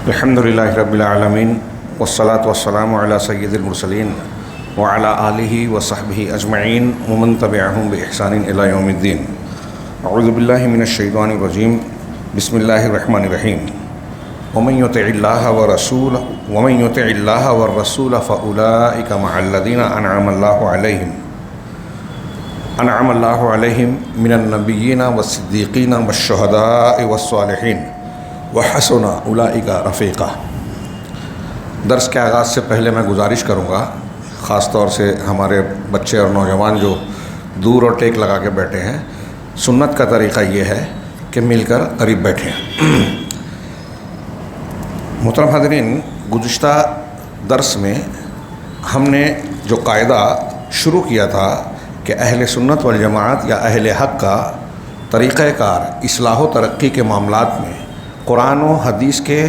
الحمدللہ رب العالمین والصلاة والسلام علی سید المرسلین وعلی آلہ وصحبہ اجمعین ومن تبعہم بإحسان الی یوم الدین۔ اعوذ باللہ من الشیطان الرجیم، بسم اللہ الرحمن الرحیم۔ ومن یطع اللہ والرسول فأولئک مع الذین انعم اللہ علیہم من النبیین والصدیقین والشہداء والصالحین وحسن اولئک رفیقا۔ درس کے آغاز سے پہلے میں گزارش کروں گا، خاص طور سے ہمارے بچے اور نوجوان جو دور اور ٹیک لگا کے بیٹھے ہیں، سنت کا طریقہ یہ ہے کہ مل کر قریب بیٹھیں۔ محترم حاضرین، گزشتہ درس میں ہم نے جو قاعدہ شروع کیا تھا کہ اہل سنت والجماعت یا اہل حق کا طریقہ کار اصلاح و ترقی کے معاملات میں قرآن و حدیث کے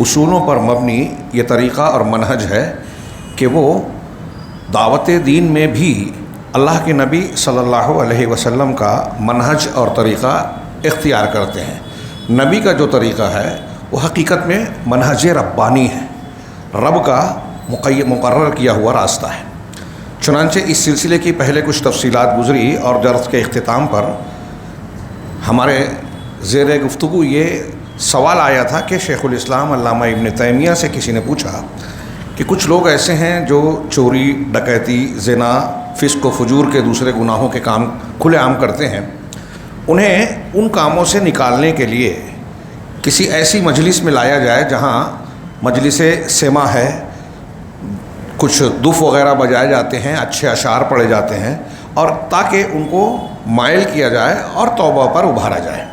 اصولوں پر مبنی یہ طریقہ اور منہج ہے کہ وہ دعوت دین میں بھی اللہ کے نبی صلی اللہ علیہ وسلم کا منہج اور طریقہ اختیار کرتے ہیں۔ نبی کا جو طریقہ ہے وہ حقیقت میں منہج ربانی ہے، رب کا مقرر کیا ہوا راستہ ہے۔ چنانچہ اس سلسلے کی پہلے کچھ تفصیلات گزری اور درس کے اختتام پر ہمارے زیر گفتگو یہ سوال آیا تھا کہ شیخ الاسلام علامہ ابن تیمیہ سے کسی نے پوچھا کہ کچھ لوگ ایسے ہیں جو چوری، ڈکیتی، زنا، فسق و فجور کے دوسرے گناہوں کے کام کھلے عام کرتے ہیں، انہیں ان کاموں سے نکالنے کے لیے کسی ایسی مجلس میں لایا جائے جہاں مجلس سما ہے، کچھ دف وغیرہ بجائے جاتے ہیں، اچھے اشعار پڑھے جاتے ہیں، اور تاکہ ان کو مائل کیا جائے اور توبہ پر ابھارا جائے۔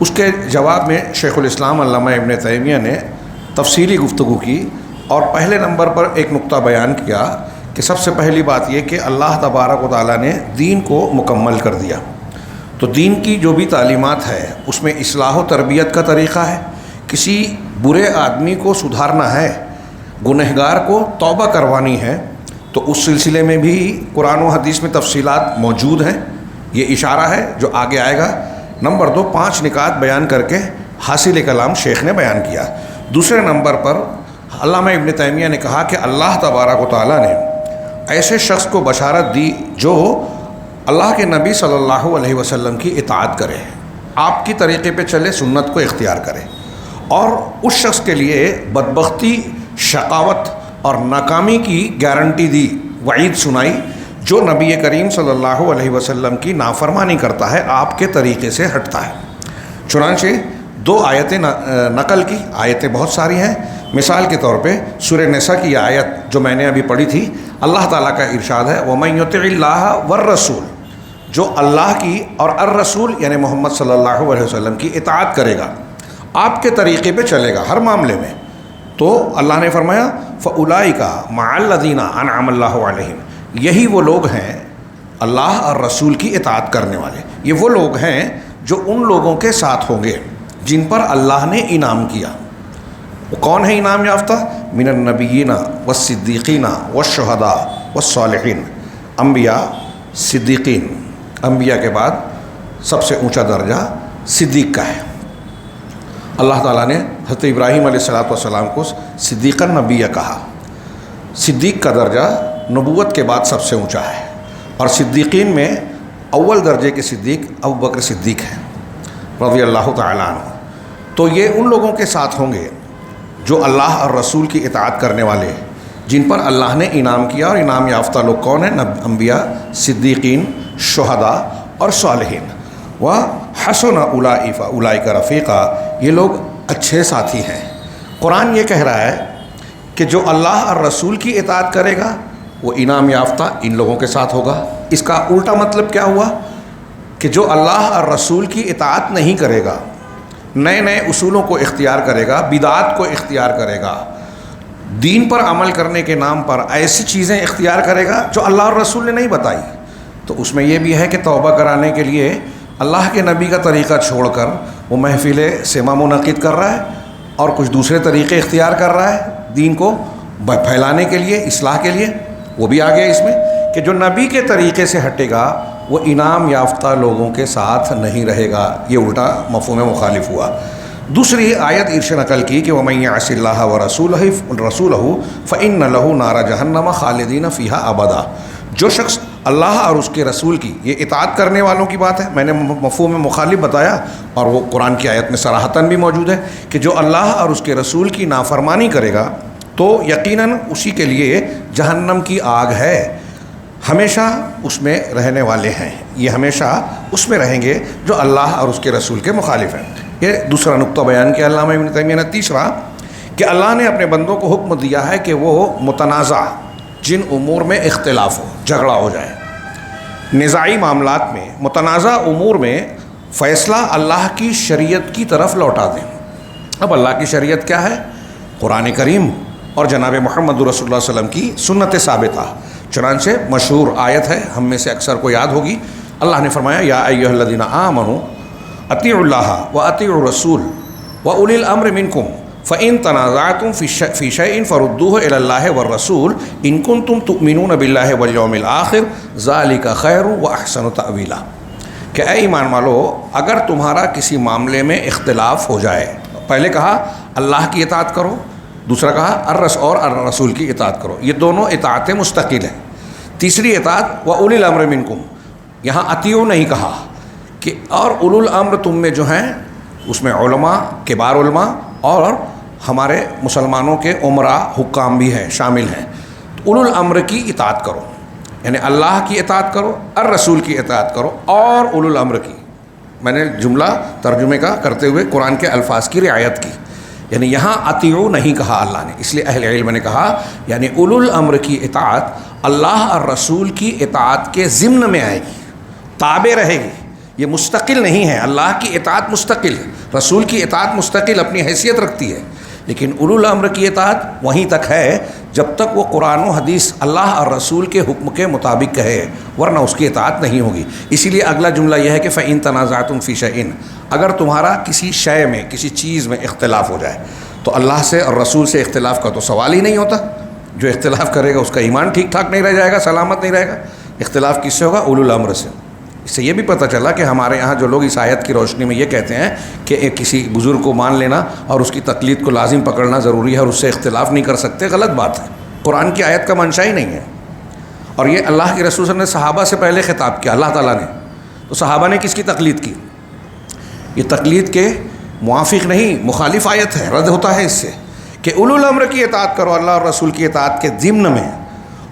اس کے جواب میں شیخ الاسلام علامہ ابن تیمیہ نے تفصیلی گفتگو کی اور پہلے نمبر پر ایک نقطہ بیان کیا کہ سب سے پہلی بات یہ کہ اللہ تبارک و تعالیٰ نے دین کو مکمل کر دیا، تو دین کی جو بھی تعلیمات ہے اس میں اصلاح و تربیت کا طریقہ ہے، کسی برے آدمی کو سدھارنا ہے، گنہگار کو توبہ کروانی ہے، تو اس سلسلے میں بھی قرآن و حدیث میں تفصیلات موجود ہیں، یہ اشارہ ہے جو آگے آئے گا۔ نمبر 2، 5 نکات بیان کر کے حاصل کلام شیخ نے بیان کیا۔ دوسرے نمبر پر علامہ ابن تیمیہ نے کہا کہ اللہ تبارک و تعالیٰ نے ایسے شخص کو بشارت دی جو اللہ کے نبی صلی اللہ علیہ وسلم کی اطاعت کرے، آپ کی طریقے پہ چلے، سنت کو اختیار کرے، اور اس شخص کے لیے بدبختی، شقاوت اور ناکامی کی گارنٹی دی، وعید سنائی جو نبی کریم صلی اللہ علیہ وسلم کی نافرمانی کرتا ہے، آپ کے طریقے سے ہٹتا ہے۔ چنانچہ 2 آیتیں نقل کی، آیتیں بہت ساری ہیں۔ مثال کے طور پہ سورہ نساء کی آیت جو میں نے ابھی پڑھی تھی، اللہ تعالیٰ کا ارشاد ہے وَمَن يُطِعِ اللَّهَ وَالرَّسُولَ، جو اللہ کی اور الرسول یعنی محمد صلی اللہ علیہ وسلم کی اطاعت کرے گا، آپ کے طریقے پہ چلے گا ہر معاملے میں، تو اللہ نے فرمایا فَأُولَئِكَ مَعَ الَّذِينَ أَنْعَمَ اللَّهُ عَلَيْهِمْ، یہی وہ لوگ ہیں اللہ اور رسول کی اطاعت کرنے والے، یہ وہ لوگ ہیں جو ان لوگوں کے ساتھ ہوں گے جن پر اللہ نے انعام کیا۔ وہ کون ہے انعام یافتہ؟ من النبیین والصدیقین والشہداء والصالحین، انبیاء، صدیقین، انبیاء کے بعد سب سے اونچا درجہ صدیق کا ہے۔ اللہ تعالیٰ نے حضرت ابراہیم علیہ السلام کو صدیق النبی کہا۔ صدیق کا درجہ نبوت کے بعد سب سے اونچا ہے، اور صدیقین میں اول درجے کے صدیق ابوبکر صدیق ہیں رضی اللہ تعالیٰ عنہ۔ تو یہ ان لوگوں کے ساتھ ہوں گے جو اللہ اور رسول کی اطاعت کرنے والے، جن پر اللہ نے انعام کیا، اور انعام یافتہ لوگ کون ہیں؟ انبیاء، صدیقین، شہداء اور صالحین۔ وحسن اولئک رفیقا، یہ لوگ اچھے ساتھی ہیں۔ قرآن یہ کہہ رہا ہے کہ جو اللہ اور رسول کی اطاعت کرے گا وہ انعام یافتہ ان لوگوں کے ساتھ ہوگا۔ اس کا الٹا مطلب کیا ہوا کہ جو اللہ اور رسول کی اطاعت نہیں کرے گا، نئے نئے اصولوں کو اختیار کرے گا، بدعات کو اختیار کرے گا، دین پر عمل کرنے کے نام پر ایسی چیزیں اختیار کرے گا جو اللہ اور رسول نے نہیں بتائی، تو اس میں یہ بھی ہے کہ توبہ کرانے کے لیے اللہ کے نبی کا طریقہ چھوڑ کر وہ محفل سما منعقد کر رہا ہے اور کچھ دوسرے طریقے اختیار کر رہا ہے دین کو پھیلانے کے لیے، اصلاح کے لیے۔ وہ بھی آ گیا اس میں کہ جو نبی کے طریقے سے ہٹے گا وہ انعام یافتہ لوگوں کے ساتھ نہیں رہے گا، یہ الٹا مفہوم مخالف ہوا۔ دوسری آیت ارشاد نقل کی کہ وَمَن يَعْصِ اللَّهَ وَرَسُولَهُ فَإِنَّ لَهُ نَارَ جَهَنَّمَ خَالِدِينَ فِيهَا أَبَدًا۔ جو شخص اللہ اور اس کے رسول کی، یہ اطاعت کرنے والوں کی بات ہے، میں نے مفہوم مخالف بتایا اور وہ قرآن کی آیت میں صراحتاً بھی موجود ہے کہ جو اللہ اور اس کے رسول کی نافرمانی کرے گا تو یقیناً اسی کے لیے جہنم کی آگ ہے، ہمیشہ اس میں رہنے والے ہیں، یہ ہمیشہ اس میں رہیں گے جو اللہ اور اس کے رسول کے مخالف ہیں۔ یہ دوسرا نقطہ بیان کیا علامہ ابن تیمیہ نے۔ تیسرا کہ اللہ نے اپنے بندوں کو حکم دیا ہے کہ وہ متنازع جن امور میں اختلاف ہو، جھگڑا ہو جائے، نزاعی معاملات میں، متنازع امور میں فیصلہ اللہ کی شریعت کی طرف لوٹا دیں۔ اب اللہ کی شریعت کیا ہے؟ قرآن کریم اور جناب محمد رسول اللہ صلی اللہ علیہ وسلم کی سنت ثابتہ۔ چنانچہ مشہور آیت ہے، ہم میں سے اکثر کو یاد ہوگی، اللہ نے فرمایا یا ایھا الذین آمنوا اطیعوا اللہ واطیعوا الرسول واولی الامر منکم فإن تنازعتم فی شیء فردوہ الی اللہ والرسول ان کنتم تؤمنون باللہ والیوم الآخر ذلک خیر واحسن تأویلا۔ کہ اے ایمان والو، اگر تمہارا کسی معاملے میں اختلاف ہو جائے، پہلے کہا اللہ کی اطاعت کرو، دوسرا کہا اور الرسول کی اطاعت کرو، یہ دونوں اطاعتیں مستقل ہیں۔ تیسری اطاعت وَأُولِي الْأَمْرِ مِنْكُمْ، یہاں اطیعوا نہیں کہا کہ اور اولو الامر تم میں جو ہیں، اس میں علماء، کبار علماء اور ہمارے مسلمانوں کے عمراء حکام بھی ہیں، شامل ہیں۔ اولو الامر کی اطاعت کرو، یعنی اللہ کی اطاعت کرو، الرسول کی اطاعت کرو اور اولو الامر کی۔ میں نے جملہ ترجمے کا کرتے ہوئے قرآن کے الفاظ کی رعایت کی، یعنی یہاں اطیعوا نہیں کہا اللہ نے، اس لیے اہل علم نے کہا یعنی اولو الامر کی اطاعت اللہ اور رسول کی اطاعت کے ضمن میں آئے گی، تابع رہے گی، یہ مستقل نہیں ہے۔ اللہ کی اطاعت مستقل ہے، رسول کی اطاعت مستقل اپنی حیثیت رکھتی ہے، لیکن اولو الامر کی اطاعت وہیں تک ہے جب تک وہ قرآن و حدیث اللہ اور رسول کے حکم کے مطابق کہے، ورنہ اس کی اطاعت نہیں ہوگی۔ اسی لیے اگلا جملہ یہ ہے کہ فَإِن تَنَازَعْتُمْ فِي شَيْءٍ، اگر تمہارا کسی شے میں، کسی چیز میں اختلاف ہو جائے تو اللہ سے اور رسول سے اختلاف کا تو سوال ہی نہیں ہوتا۔ جو اختلاف کرے گا اس کا ایمان ٹھیک ٹھاک نہیں رہ جائے گا، سلامت نہیں رہے گا۔ اختلاف کس سے ہوگا؟ اولو الامر سے۔ اس سے یہ بھی پتہ چلا کہ ہمارے یہاں جو لوگ اس آیت کی روشنی میں یہ کہتے ہیں کہ کسی بزرگ کو مان لینا اور اس کی تقلید کو لازم پکڑنا ضروری ہے اور اس سے اختلاف نہیں کر سکتے، غلط بات ہے۔ قرآن کی آیت کا منشا ہی نہیں ہے، اور یہ اللہ کے رسول صلی اللہ علیہ وسلم نے صحابہ سے پہلے خطاب کیا اللہ تعالیٰ نے، تو صحابہ نے کس کی تقلید کی؟ یہ تقلید کے موافق نہیں، مخالف آیت ہے، رد ہوتا ہے اس سے کہ اولو الامر کی اطاعت کرو اللہ اور رسول کی اطاعت کے ضمن میں،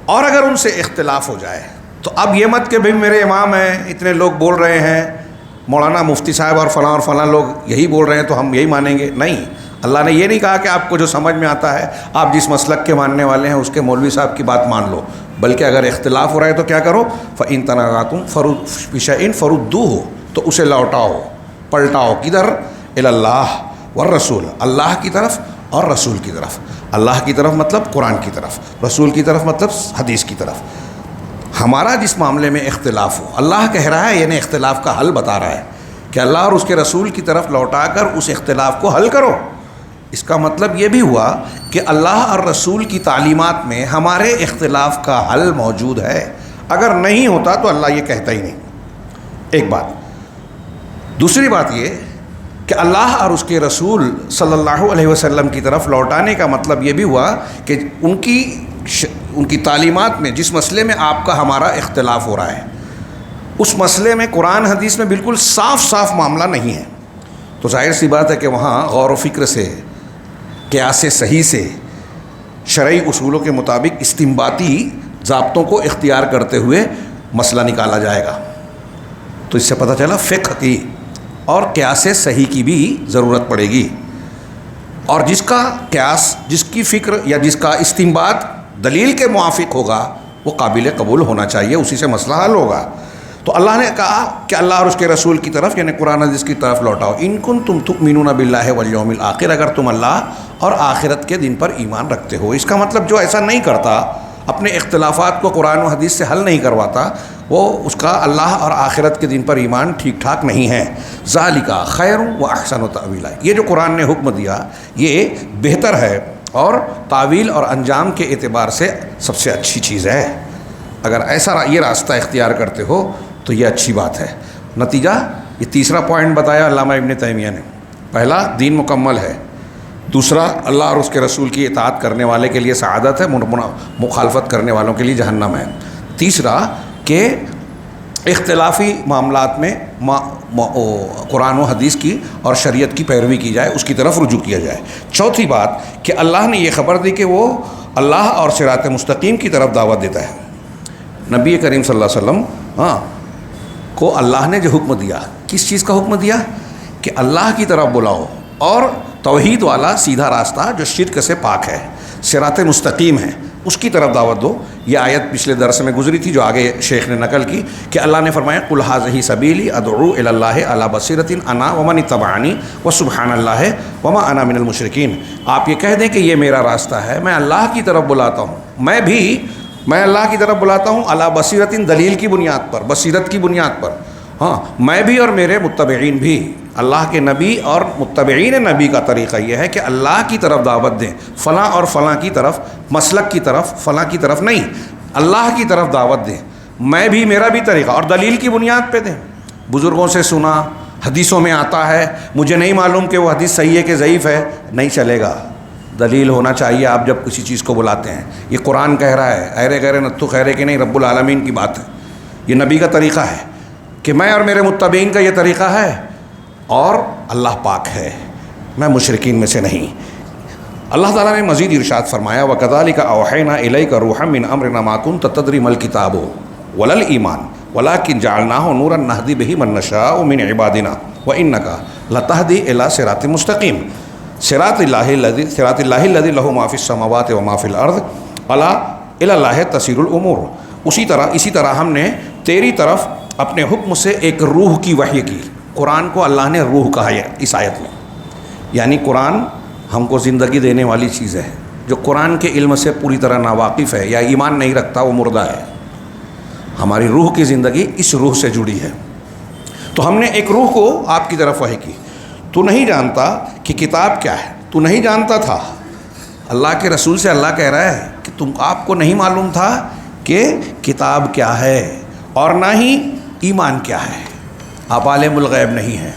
اور اگر ان سے اختلاف ہو جائے تو اب یہ مت کہ بھئی میرے امام ہیں، اتنے لوگ بول رہے ہیں، مولانا مفتی صاحب اور فلاں لوگ یہی بول رہے ہیں تو ہم یہی مانیں گے۔ نہیں، اللہ نے یہ نہیں کہا کہ آپ کو جو سمجھ میں آتا ہے، آپ جس مسلک کے ماننے والے ہیں اس کے مولوی صاحب کی بات مان لو، بلکہ اگر اختلاف ہو رہا ہے تو کیا کرو؟ فَإِن تَنَازَعْتُمْ فِي شَيْءٍ فَرُدُّوهُ، تو اسے لوٹاؤ، پلٹاؤ، کدھر؟ الی اللہ والرسول، اللہ کی طرف اور رسول کی طرف۔ اللہ کی طرف مطلب قرآن کی طرف، رسول کی طرف مطلب حدیث کی طرف۔ ہمارا جس معاملے میں اختلاف ہو، اللہ کہہ رہا ہے، یعنی اختلاف کا حل بتا رہا ہے کہ اللہ اور اس کے رسول کی طرف لوٹا کر اس اختلاف کو حل کرو۔ اس کا مطلب یہ بھی ہوا کہ اللہ اور رسول کی تعلیمات میں ہمارے اختلاف کا حل موجود ہے، اگر نہیں ہوتا تو اللہ یہ کہتا ہی نہیں۔ ایک بات۔ دوسری بات یہ کہ اللہ اور اس کے رسول صلی اللہ علیہ وسلم کی طرف لوٹانے کا مطلب یہ بھی ہوا کہ ان کی تعلیمات میں جس مسئلے میں آپ کا ہمارا اختلاف ہو رہا ہے، اس مسئلے میں قرآن حدیث میں بالکل صاف معاملہ نہیں ہے، تو ظاہر سی بات ہے کہ وہاں غور و فکر سے، قیاس صحیح سے، شرعی اصولوں کے مطابق استنباطی ضابطوں کو اختیار کرتے ہوئے مسئلہ نکالا جائے گا۔ تو اس سے پتہ چلا فقہ کی اور قیاس صحیح کی بھی ضرورت پڑے گی، اور جس کا قیاس، جس کی فکر یا جس کا استنباط دلیل کے موافق ہوگا وہ قابل قبول ہونا چاہیے، اسی سے مسئلہ حل ہوگا۔ تو اللہ نے کہا کہ اللہ اور اس کے رسول کی طرف، یعنی قرآن حدیث کی طرف لوٹاؤ۔ ان کنتم تؤمنون باللہ والیوم الآخر، اگر تم اللہ اور آخرت کے دن پر ایمان رکھتے ہو۔ اس کا مطلب جو ایسا نہیں کرتا، اپنے اختلافات کو قرآن و حدیث سے حل نہیں کرواتا، وہ اس کا اللہ اور آخرت کے دن پر ایمان ٹھیک ٹھاک نہیں ہے۔ ذالک خیر و احسن تأویلا، یہ جو قرآن نے حکم دیا یہ بہتر ہے اور تعویل اور انجام کے اعتبار سے سب سے اچھی چیز ہے۔ اگر ایسا یہ راستہ اختیار کرتے ہو تو یہ اچھی بات ہے۔ نتیجہ، یہ تیسرا پوائنٹ بتایا علامہ ابن تیمیہ نے پہلا دین مکمل ہے، دوسرا اللہ اور اس کے رسول کی اطاعت کرنے والے کے لیے سعادت ہے، مخالفت کرنے والوں کے لیے جہنم ہے، تیسرا کہ اختلافی معاملات میں قرآن و حدیث کی اور شریعت کی پیروی کی جائے، اس کی طرف رجوع کیا جائے، چوتھی بات کہ اللہ نے یہ خبر دی کہ وہ اللہ اور صراط مستقیم کی طرف دعوت دیتا ہے۔ نبی کریم صلی اللہ علیہ وسلم کو اللہ نے جو حکم دیا، کس چیز کا حکم دیا؟ کہ اللہ کی طرف بلاؤ اور توحید والا سیدھا راستہ جو شرک سے پاک ہے، صراط مستقیم ہے، اس کی طرف دعوت دو۔ یہ آیت پچھلے درس میں گزری تھی جو آگے شیخ نے نقل کی کہ اللہ نے فرمایا قل ھذہ سبیلی ادعو الی اللہ علی بصیرۃ انا ومن اتبعنی وسبحان اللہ وما انا من المشرکین۔ آپ یہ کہہ دیں کہ یہ میرا راستہ ہے، میں اللہ کی طرف بلاتا ہوں، میں اللہ کی طرف بلاتا ہوں علی بصیرۃ، دلیل کی بنیاد پر، بصیرت کی بنیاد پر، میں بھی اور میرے متبعین بھی۔ اللہ کے نبی اور متبعین نبی کا طریقہ یہ ہے کہ اللہ کی طرف دعوت دیں، فلاں اور فلاں کی طرف، مسلک کی طرف، فلاں کی طرف نہیں، اللہ کی طرف دعوت دیں، میں بھی، میرا بھی طریقہ، اور دلیل کی بنیاد پہ دیں۔ بزرگوں سے سنا، حدیثوں میں آتا ہے، مجھے نہیں معلوم کہ وہ حدیث صحیح ہے کہ ضعیف ہے، نہیں چلے گا، دلیل ہونا چاہیے آپ جب کسی چیز کو بلاتے ہیں۔ یہ قرآن کہہ رہا ہے، ایرے غیرے نتو خیرے کے نہیں، رب العالمین کی بات ہے، یہ نبی کا طریقہ ہے کہ میں اور میرے متبعین کا یہ طریقہ ہے، اور اللہ پاک ہے، میں مشرکین میں سے نہیں۔ اللہ تعالیٰ نے مزید ارشاد فرمایا وَكَذَلِكَ أَوْحَيْنَا إِلَيْكَ رُوحًا مِّنْ أَمْرِنَا مَا كُنْتَ تَدْرِي مَا الْكِتَابُ وَلَا الْإِيمَانُ وَلَكِنْ جَعَلْنَاهُ نُورًا نَهْدِي بِهِ مَن نَّشَاءُ مِنْ عِبَادِنَا وَإِنَّكَ لَتَهْدِي إِلَىٰ صِرَاطٍ مُّسْتَقِيمٍ صراط الله الذي له ما في السماوات وما في الأرض ألا إلى الله تسير الأمور۔ اسی طرح ہم نے تیری طرف اپنے حکم سے ایک روح کی وحی کی۔ قرآن کو اللہ نے روح کہا ہے اس آیت میں، یعنی قرآن ہم کو زندگی دینے والی چیز ہے۔ جو قرآن کے علم سے پوری طرح ناواقف ہے یا ایمان نہیں رکھتا وہ مردہ ہے۔ ہماری روح کی زندگی اس روح سے جڑی ہے۔ تو ہم نے ایک روح کو آپ کی طرف وحی کی۔ تو نہیں جانتا کہ کتاب کیا ہے، تو نہیں جانتا تھا۔ اللہ کے رسول سے اللہ کہہ رہا ہے کہ آپ کو نہیں معلوم تھا کہ کتاب کیا ہے اور نہ ہی ایمان کیا ہے، آپ عالم الغیب نہیں ہیں۔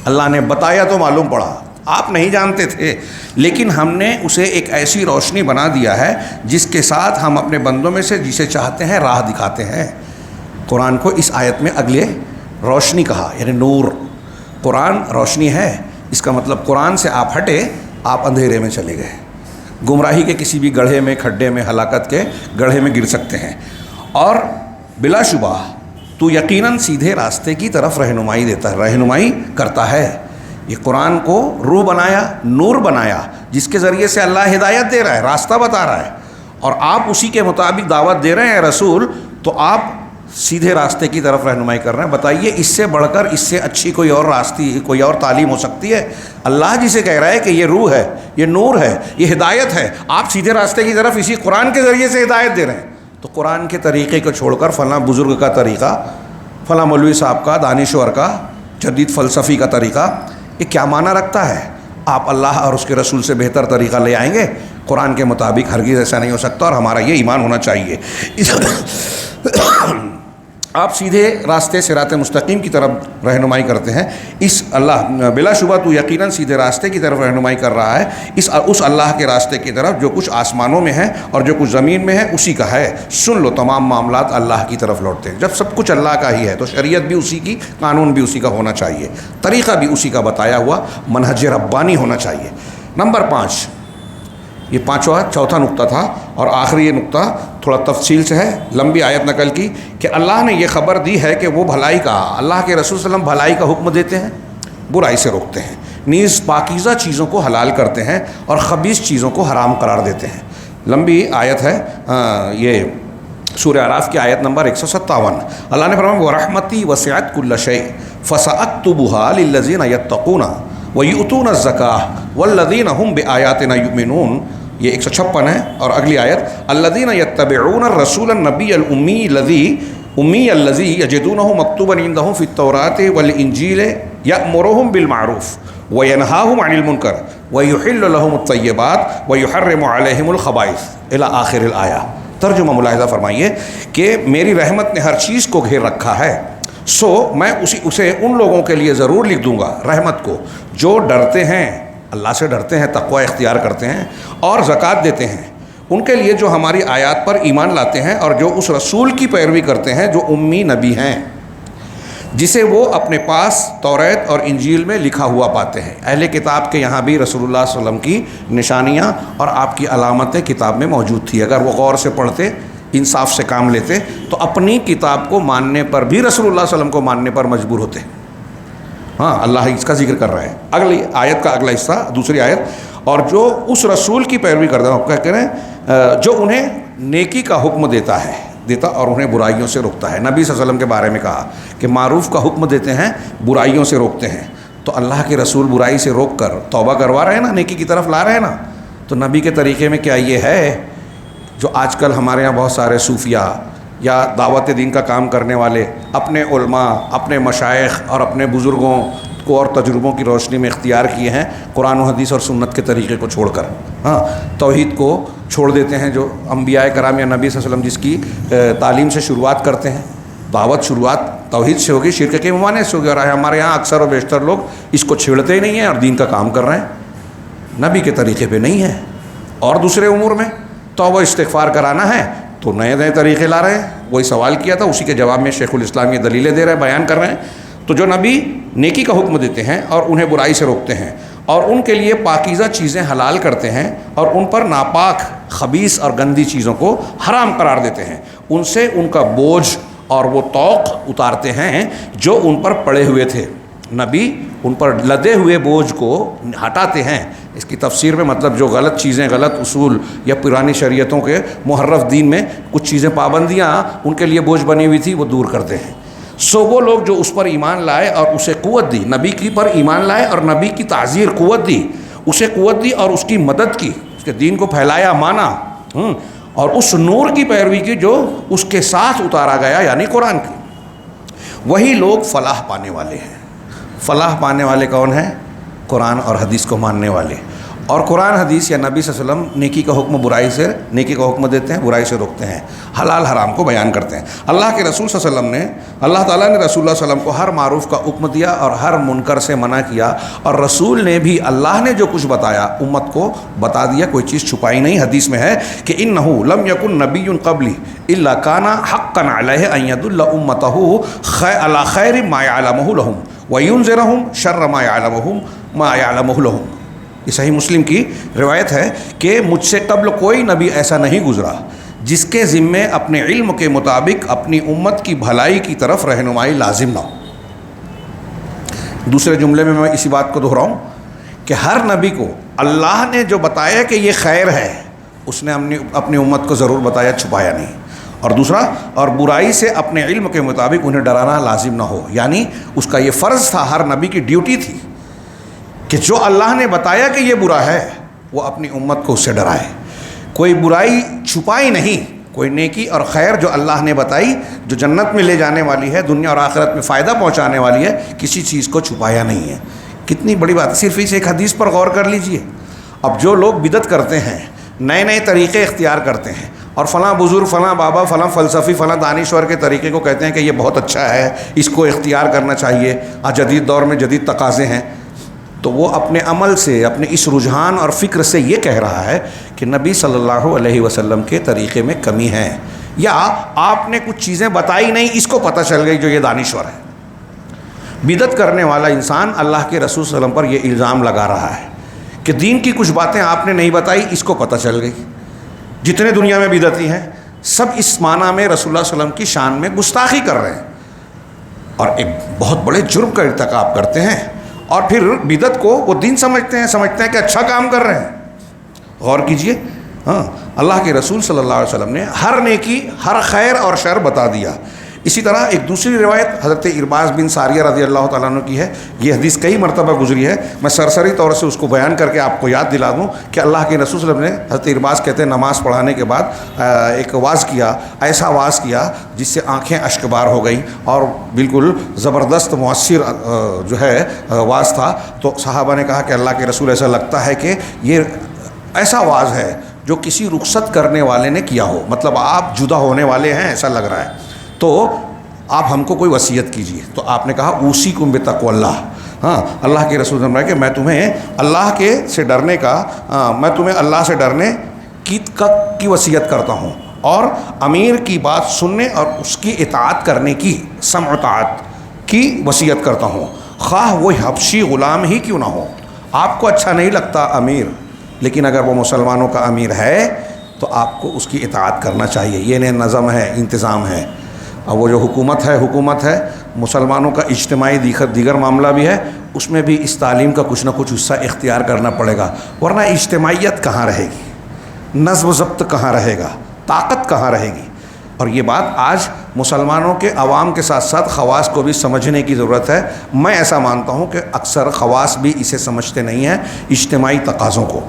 اللہ نے بتایا تو معلوم پڑا، آپ نہیں جانتے تھے، لیکن ہم نے اسے ایک ایسی روشنی بنا دیا ہے جس کے ساتھ ہم اپنے بندوں میں سے جسے چاہتے ہیں راہ دکھاتے ہیں۔ قرآن کو اس آیت میں اگلے روشنی کہا، یعنی نور۔ قرآن روشنی ہے، اس کا مطلب قرآن سے آپ ہٹے، آپ اندھیرے میں چلے گئے، گمراہی کے کسی بھی گڑھے میں، کھڈے میں، ہلاکت کے گڑھے میں گر سکتے ہیں۔ اور بلا شبہ تو یقیناً سیدھے راستے کی طرف رہنمائی دیتا ہے، رہنمائی کرتا ہے۔ یہ قرآن کو روح بنایا، نور بنایا، جس کے ذریعے سے اللہ ہدایت دے رہا ہے، راستہ بتا رہا ہے، اور آپ اسی کے مطابق دعوت دے رہے ہیں رسول، تو آپ سیدھے راستے کی طرف رہنمائی کر رہے ہیں۔ بتائیے اس سے بڑھ کر، اس سے اچھی کوئی اور راستی، کوئی اور تعلیم ہو سکتی ہے؟ اللہ جسے کہہ رہا ہے کہ یہ روح ہے، یہ نور ہے، یہ ہدایت ہے، آپ سیدھے راستے کی طرف اسی قرآن کے ذریعے سے ہدایت دے رہے ہیں۔ تو قرآن کے طریقے کو چھوڑ کر فلاں بزرگ کا طریقہ، فلاں مولوی صاحب کا، دانشور کا، جدید فلسفی کا طریقہ، یہ کیا معنی رکھتا ہے؟ آپ اللہ اور اس کے رسول سے بہتر طریقہ لے آئیں گے؟ قرآن کے مطابق ہرگز ایسا نہیں ہو سکتا، اور ہمارا یہ ایمان ہونا چاہیے۔ آپ سیدھے راستے صراط مستقیم کی طرف رہنمائی کرتے ہیں۔ اس اللہ بلا شبہ تو یقیناً سیدھے راستے کی طرف رہنمائی کر رہا ہے، اس اللہ کے راستے کی طرف جو کچھ آسمانوں میں ہے اور جو کچھ زمین میں ہے اسی کا ہے۔ سن لو، تمام معاملات اللہ کی طرف لوٹتے ہیں۔ جب سب کچھ اللہ کا ہی ہے تو شریعت بھی اسی کی، قانون بھی اسی کا ہونا چاہیے، طریقہ بھی اسی کا بتایا ہوا منہج ربانی ہونا چاہیے۔ نمبر 5، یہ چوتھا نقطہ تھا، اور آخری یہ نقطہ تھوڑا تفصیل سے ہے، لمبی آیت نقل کی کہ اللہ نے یہ خبر دی ہے کہ وہ بھلائی کا، اللہ کے رسول صلی اللہ علیہ وسلم بھلائی کا حکم دیتے ہیں، برائی سے روکتے ہیں، نیز پاکیزہ چیزوں کو حلال کرتے ہیں اور خبیث چیزوں کو حرام قرار دیتے ہیں۔ لمبی آیت ہے، یہ سورہ اعراف کی آیت نمبر 157۔ اللہ نے فرمایا وَرَحْمَتِي وَسِعَتْ كُلَّ شَيْءٍ فَسَأَكْتُبُهَا لِلَّذِينَ يَتَّقُونَ وَيُؤْتُونَ الزَّكَاةَ وَالَّذِينَ هُمْ بِآيَاتِنَا يُؤْمِنُونَ، یہ 156 ہے۔ اور اگلی آیت الذین یتبعون الرسول النبی الامی الذی یجدونہ مکتوبا عندہم فی التوراۃ والانجیل یأمرہم بالمعروف وینہاہم عن المنکر ویحل لہم الطیبات ویحرم علیہم الخبائث الی آخر الآیہ۔ ترجمہ ملاحظہ فرمائیے کہ میری رحمت نے ہر چیز کو گھیر رکھا ہے، سو میں اسے ان لوگوں کے لیے ضرور لکھ دوں گا رحمت کو جو ڈرتے ہیں، اللہ سے ڈرتے ہیں، تقوی اختیار کرتے ہیں اور زکوٰۃ دیتے ہیں، ان کے لیے جو ہماری آیات پر ایمان لاتے ہیں اور جو اس رسول کی پیروی کرتے ہیں جو امی نبی ہیں، جسے وہ اپنے پاس توریت اور انجیل میں لکھا ہوا پاتے ہیں۔ اہل کتاب کے یہاں بھی رسول اللہ صلی اللہ علیہ وسلم کی نشانیاں اور آپ کی علامتیں کتاب میں موجود تھی۔ اگر وہ غور سے پڑھتے، انصاف سے کام لیتے، تو اپنی کتاب کو ماننے پر بھی رسول اللہ صلی اللہ علیہ وسلم کو ماننے پر مجبور ہوتے۔ ہاں، اللہ اس کا ذکر کر رہا ہے اگلی آیت کا اگلا حصہ، دوسری آیت، اور جو اس رسول کی پیروی کرتا ہے، کیا کہہ رہے ہیں، جو انہیں نیکی کا حکم دیتا اور انہیں برائیوں سے روکتا ہے۔ نبی صلی اللہ علیہ وسلم کے بارے میں کہا کہ معروف کا حکم دیتے ہیں، برائیوں سے روکتے ہیں۔ تو اللہ کے رسول برائی سے روک کر توبہ کروا رہے ہیں نا، نیکی کی طرف لا رہے ہیں نا۔ تو نبی کے طریقے میں کیا یہ ہے جو آج کل ہمارے ہاں بہت سارے صوفیہ یا دعوت دین کا کام کرنے والے اپنے علماء، اپنے مشائخ اور اپنے بزرگوں کو اور تجربوں کی روشنی میں اختیار کیے ہیں قرآن و حدیث اور سنت کے طریقے کو چھوڑ کر، ہاں، توحید کو چھوڑ دیتے ہیں، جو انبیاء کرام یا نبی صلی اللہ علیہ وسلم جس کی تعلیم سے شروعات کرتے ہیں۔ دعوت شروعات توحید سے ہوگی، شرک کے ممانعت سے ہوگی، اور ہمارے یہاں اکثر و بیشتر لوگ اس کو چھیڑتے ہی نہیں ہیں اور دین کا کام کر رہے ہیں، نبی کے طریقے پہ نہیں ہے۔ اور دوسرے امور میں توبہ استغفار کرانا ہے تو نئے نئے طریقے لا رہے ہیں۔ وہی سوال کیا تھا، اسی کے جواب میں شیخ الاسلام یہ دلیلیں دے رہے ہیں، بیان کر رہے ہیں۔ تو جو نبی نیکی کا حکم دیتے ہیں اور انہیں برائی سے روکتے ہیں اور ان کے لیے پاکیزہ چیزیں حلال کرتے ہیں اور ان پر ناپاک، خبیث اور گندی چیزوں کو حرام قرار دیتے ہیں، ان سے ان کا بوجھ اور وہ طوق اتارتے ہیں جو ان پر پڑے ہوئے تھے۔ نبی ان پر لدے ہوئے بوجھ کو ہٹاتے ہیں۔ اس کی تفسیر میں مطلب جو غلط چیزیں، غلط اصول یا پرانی شریعتوں کے محرف دین میں کچھ چیزیں، پابندیاں ان کے لیے بوجھ بنی ہوئی تھی، وہ دور کرتے ہیں۔ سو وہ لوگ جو اس پر ایمان لائے اور اسے قوت دی، نبی کی پر ایمان لائے اور نبی کی تعزیر، قوت دی، اسے قوت دی اور اس کی مدد کی، اس کے دین کو پھیلایا، مانا، اور اس نور کی پیروی کی جو اس کے ساتھ اتارا گیا، یعنی قرآن کی، وہی لوگ فلاح پانے والے ہیں۔ فلاح پانے والے کون ہیں؟ قرآن اور حدیث کو ماننے والے، اور قرآن حدیث یا نبی صلی اللہ علیہ وسلم نیکی کا حکم، برائی سے، نیکی کا حکم دیتے ہیں، برائی سے روکتے ہیں، حلال حرام کو بیان کرتے ہیں۔ اللہ کے رسول صلی اللہ علیہ وسلم نے، اللہ تعالیٰ نے رسول اللہ صلی اللہ علیہ وسلم کو ہر معروف کا حکم دیا اور ہر منکر سے منع کیا، اور رسول نے بھی اللہ نے جو کچھ بتایا امت کو بتا دیا، کوئی چیز چھپائی نہیں۔ حدیث میں ہے کہ انہ لم یکن نبی قبلی الا کان حقا علیہ ان یدل امتہ علی خیر ما یعلمہ لہم وینذرہم شر ما یعلمہ لہم۔ یہ صحیح مسلم کی روایت ہے کہ مجھ سے قبل کوئی نبی ایسا نہیں گزرا جس کے ذمے اپنے علم کے مطابق اپنی امت کی بھلائی کی طرف رہنمائی لازم نہ ہو۔ دوسرے جملے میں میں اسی بات کو دہراؤں کہ ہر نبی کو اللہ نے جو بتایا کہ یہ خیر ہے، اس نے اپنی امت کو ضرور بتایا، چھپایا نہیں۔ اور دوسرا، اور برائی سے اپنے علم کے مطابق انہیں ڈرانا لازم نہ ہو، یعنی اس کا یہ فرض تھا، ہر نبی کی ڈیوٹی تھی کہ جو اللہ نے بتایا کہ یہ برا ہے وہ اپنی امت کو اس سے ڈرائے، کوئی برائی چھپائی نہیں، کوئی نیکی اور خیر جو اللہ نے بتائی، جو جنت میں لے جانے والی ہے، دنیا اور آخرت میں فائدہ پہنچانے والی ہے، کسی چیز کو چھپایا نہیں ہے۔ کتنی بڑی بات ہے، صرف اس ایک حدیث پر غور کر لیجئے۔ اب جو لوگ بدعت کرتے ہیں، نئے نئے طریقے اختیار کرتے ہیں اور فلاں بزرگ، فلاں بابا، فلاں فلسفی، فلاں دانشور کے طریقے کو کہتے ہیں کہ یہ بہت اچھا ہے، اس کو اختیار کرنا چاہیے، آج جدید دور میں جدید تقاضے ہیں، تو وہ اپنے عمل سے، اپنے اس رجحان اور فکر سے یہ کہہ رہا ہے کہ نبی صلی اللہ علیہ وسلم کے طریقے میں کمی ہے، یا آپ نے کچھ چیزیں بتائی نہیں، اس کو پتہ چل گئی جو یہ دانشور ہے۔ بدعت کرنے والا انسان اللہ کے رسول صلی اللہ علیہ وسلم پر یہ الزام لگا رہا ہے کہ دین کی کچھ باتیں آپ نے نہیں بتائی، اس کو پتہ چل گئی۔ جتنے دنیا میں بدعتی ہیں سب اس معنی میں رسول اللہ صلی اللہ علیہ وسلم کی شان میں گستاخی کر رہے ہیں اور ایک بہت بڑے جرم کا ارتکاب کرتے ہیں، اور پھر بدعت کو وہ دین سمجھتے ہیں کہ اچھا کام کر رہے ہیں۔ غور کیجئے، ہاں، اللہ کے رسول صلی اللہ علیہ وسلم نے ہر نیکی، ہر خیر اور شر بتا دیا۔ اسی طرح ایک دوسری روایت حضرت ارباز بن ساریہ رضی اللہ تعالیٰ عنہ کی ہے، یہ حدیث کئی مرتبہ گزری ہے، میں سرسری طور سے اس کو بیان کر کے آپ کو یاد دلا دوں کہ اللہ کے رسول صلی اللہ علیہ وسلم نے، حضرت ارباز کہتے ہیں، نماز پڑھانے کے بعد ایک واز کیا، ایسا واز کیا جس سے آنکھیں اشکبار ہو گئیں اور بالکل زبردست مؤثر جو ہے واز تھا۔ تو صحابہ نے کہا کہ اللہ کے رسول، ایسا لگتا ہے کہ یہ ایسا واز ہے جو کسی رخصت کرنے والے نے کیا ہو، مطلب آپ جدا ہونے والے ہیں ایسا لگ رہا ہے۔ تو آپ ہم کو کوئی وصیت کیجیے. تو آپ نے کہا اوصیکم بتقوی اللہ. ہاں اللہ کے رسول نے کہ میں تمہیں اللہ کے سے ڈرنے کا میں تمہیں اللہ سے ڈرنے کی وصیت کرتا ہوں اور امیر کی بات سننے اور اس کی اطاعت کرنے کی سمع و طاعت کی وصیت کرتا ہوں، خواہ وہ حبشی غلام ہی کیوں نہ ہو. آپ کو اچھا نہیں لگتا امیر، لیکن اگر وہ مسلمانوں کا امیر ہے تو آپ کو اس کی اطاعت کرنا چاہیے. یہ نظم ہے، انتظام ہے. اور وہ جو حکومت ہے مسلمانوں کا اجتماعی دیگر معاملہ بھی ہے، اس میں بھی اس تعلیم کا کچھ نہ کچھ حصہ اختیار کرنا پڑے گا، ورنہ اجتماعیت کہاں رہے گی، نظم و ضبط کہاں رہے گا، طاقت کہاں رہے گی. اور یہ بات آج مسلمانوں کے عوام کے ساتھ ساتھ خواص کو بھی سمجھنے کی ضرورت ہے. میں ایسا مانتا ہوں کہ اکثر خواص بھی اسے سمجھتے نہیں ہیں، اجتماعی تقاضوں کو.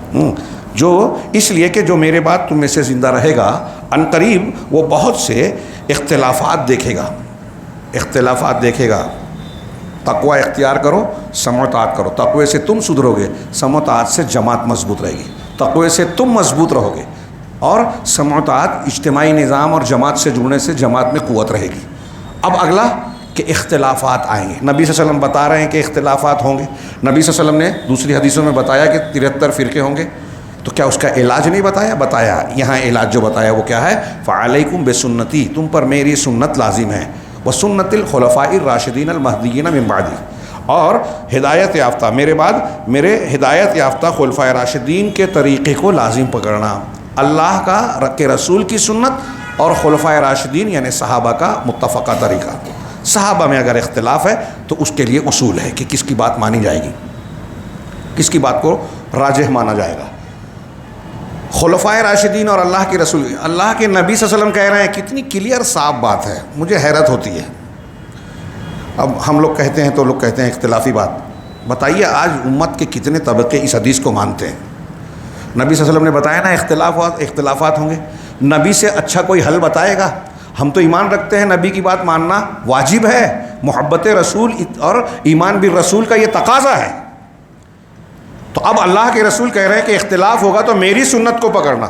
جو اس لیے کہ جو میرے بعد تم میں سے زندہ رہے گا عنقریب وہ بہت سے اختلافات دیکھے گا. تقوی اختیار کرو، سمع و طاعت کرو. تقوی سے تم سدھرو گے، سمع و طاعت سے جماعت مضبوط رہے گی. تقوی سے تم مضبوط رہو گے اور سمع و طاعت اجتماعی نظام اور جماعت سے جڑنے سے جماعت میں قوت رہے گی. اب اگلا کہ اختلافات آئیں گے. نبی صلی اللہ علیہ وسلم بتا رہے ہیں کہ اختلافات ہوں گے. نبی صلی اللہ علیہ وسلم نے دوسری حدیثوں میں بتایا کہ 73 فرقے ہوں گے. تو کیا اس کا علاج نہیں بتایا؟ یہاں علاج جو بتایا وہ کیا ہے؟ فعلیکم بسنتی، تم پر میری سنت لازم ہے، وسنت الخلفاء الراشدین المہدیین من بعدی، اور ہدایت یافتہ میرے بعد میرے ہدایت یافتہ خلفائے راشدین کے طریقے کو لازم پکڑنا. اللہ کے رسول کی سنت اور خلفائے راشدین یعنی صحابہ کا متفقہ طریقہ. صحابہ میں اگر اختلاف ہے تو اس کے لیے اصول ہے کہ کس کی بات مانی جائے گی، کس کی بات کو راجح مانا جائے گا. خلفائے راشدین اور اللہ کے رسول، اللہ کے نبی صلی اللہ علیہ وسلم کہہ رہے ہیں. کتنی کلیئر صاف بات ہے، مجھے حیرت ہوتی ہے. اب ہم لوگ کہتے ہیں تو لوگ کہتے ہیں اختلافی بات. بتائیے آج امت کے کتنے طبقے اس حدیث کو مانتے ہیں؟ نبی صلی اللہ علیہ وسلم نے بتایا نا اختلافات ہوں گے. نبی سے اچھا کوئی حل بتائے گا؟ ہم تو ایمان رکھتے ہیں نبی کی بات ماننا واجب ہے، محبت رسول اور ایمان بالرسول کا یہ تقاضا ہے. تو اب اللہ کے رسول کہہ رہے ہیں کہ اختلاف ہوگا تو میری سنت کو پکڑنا،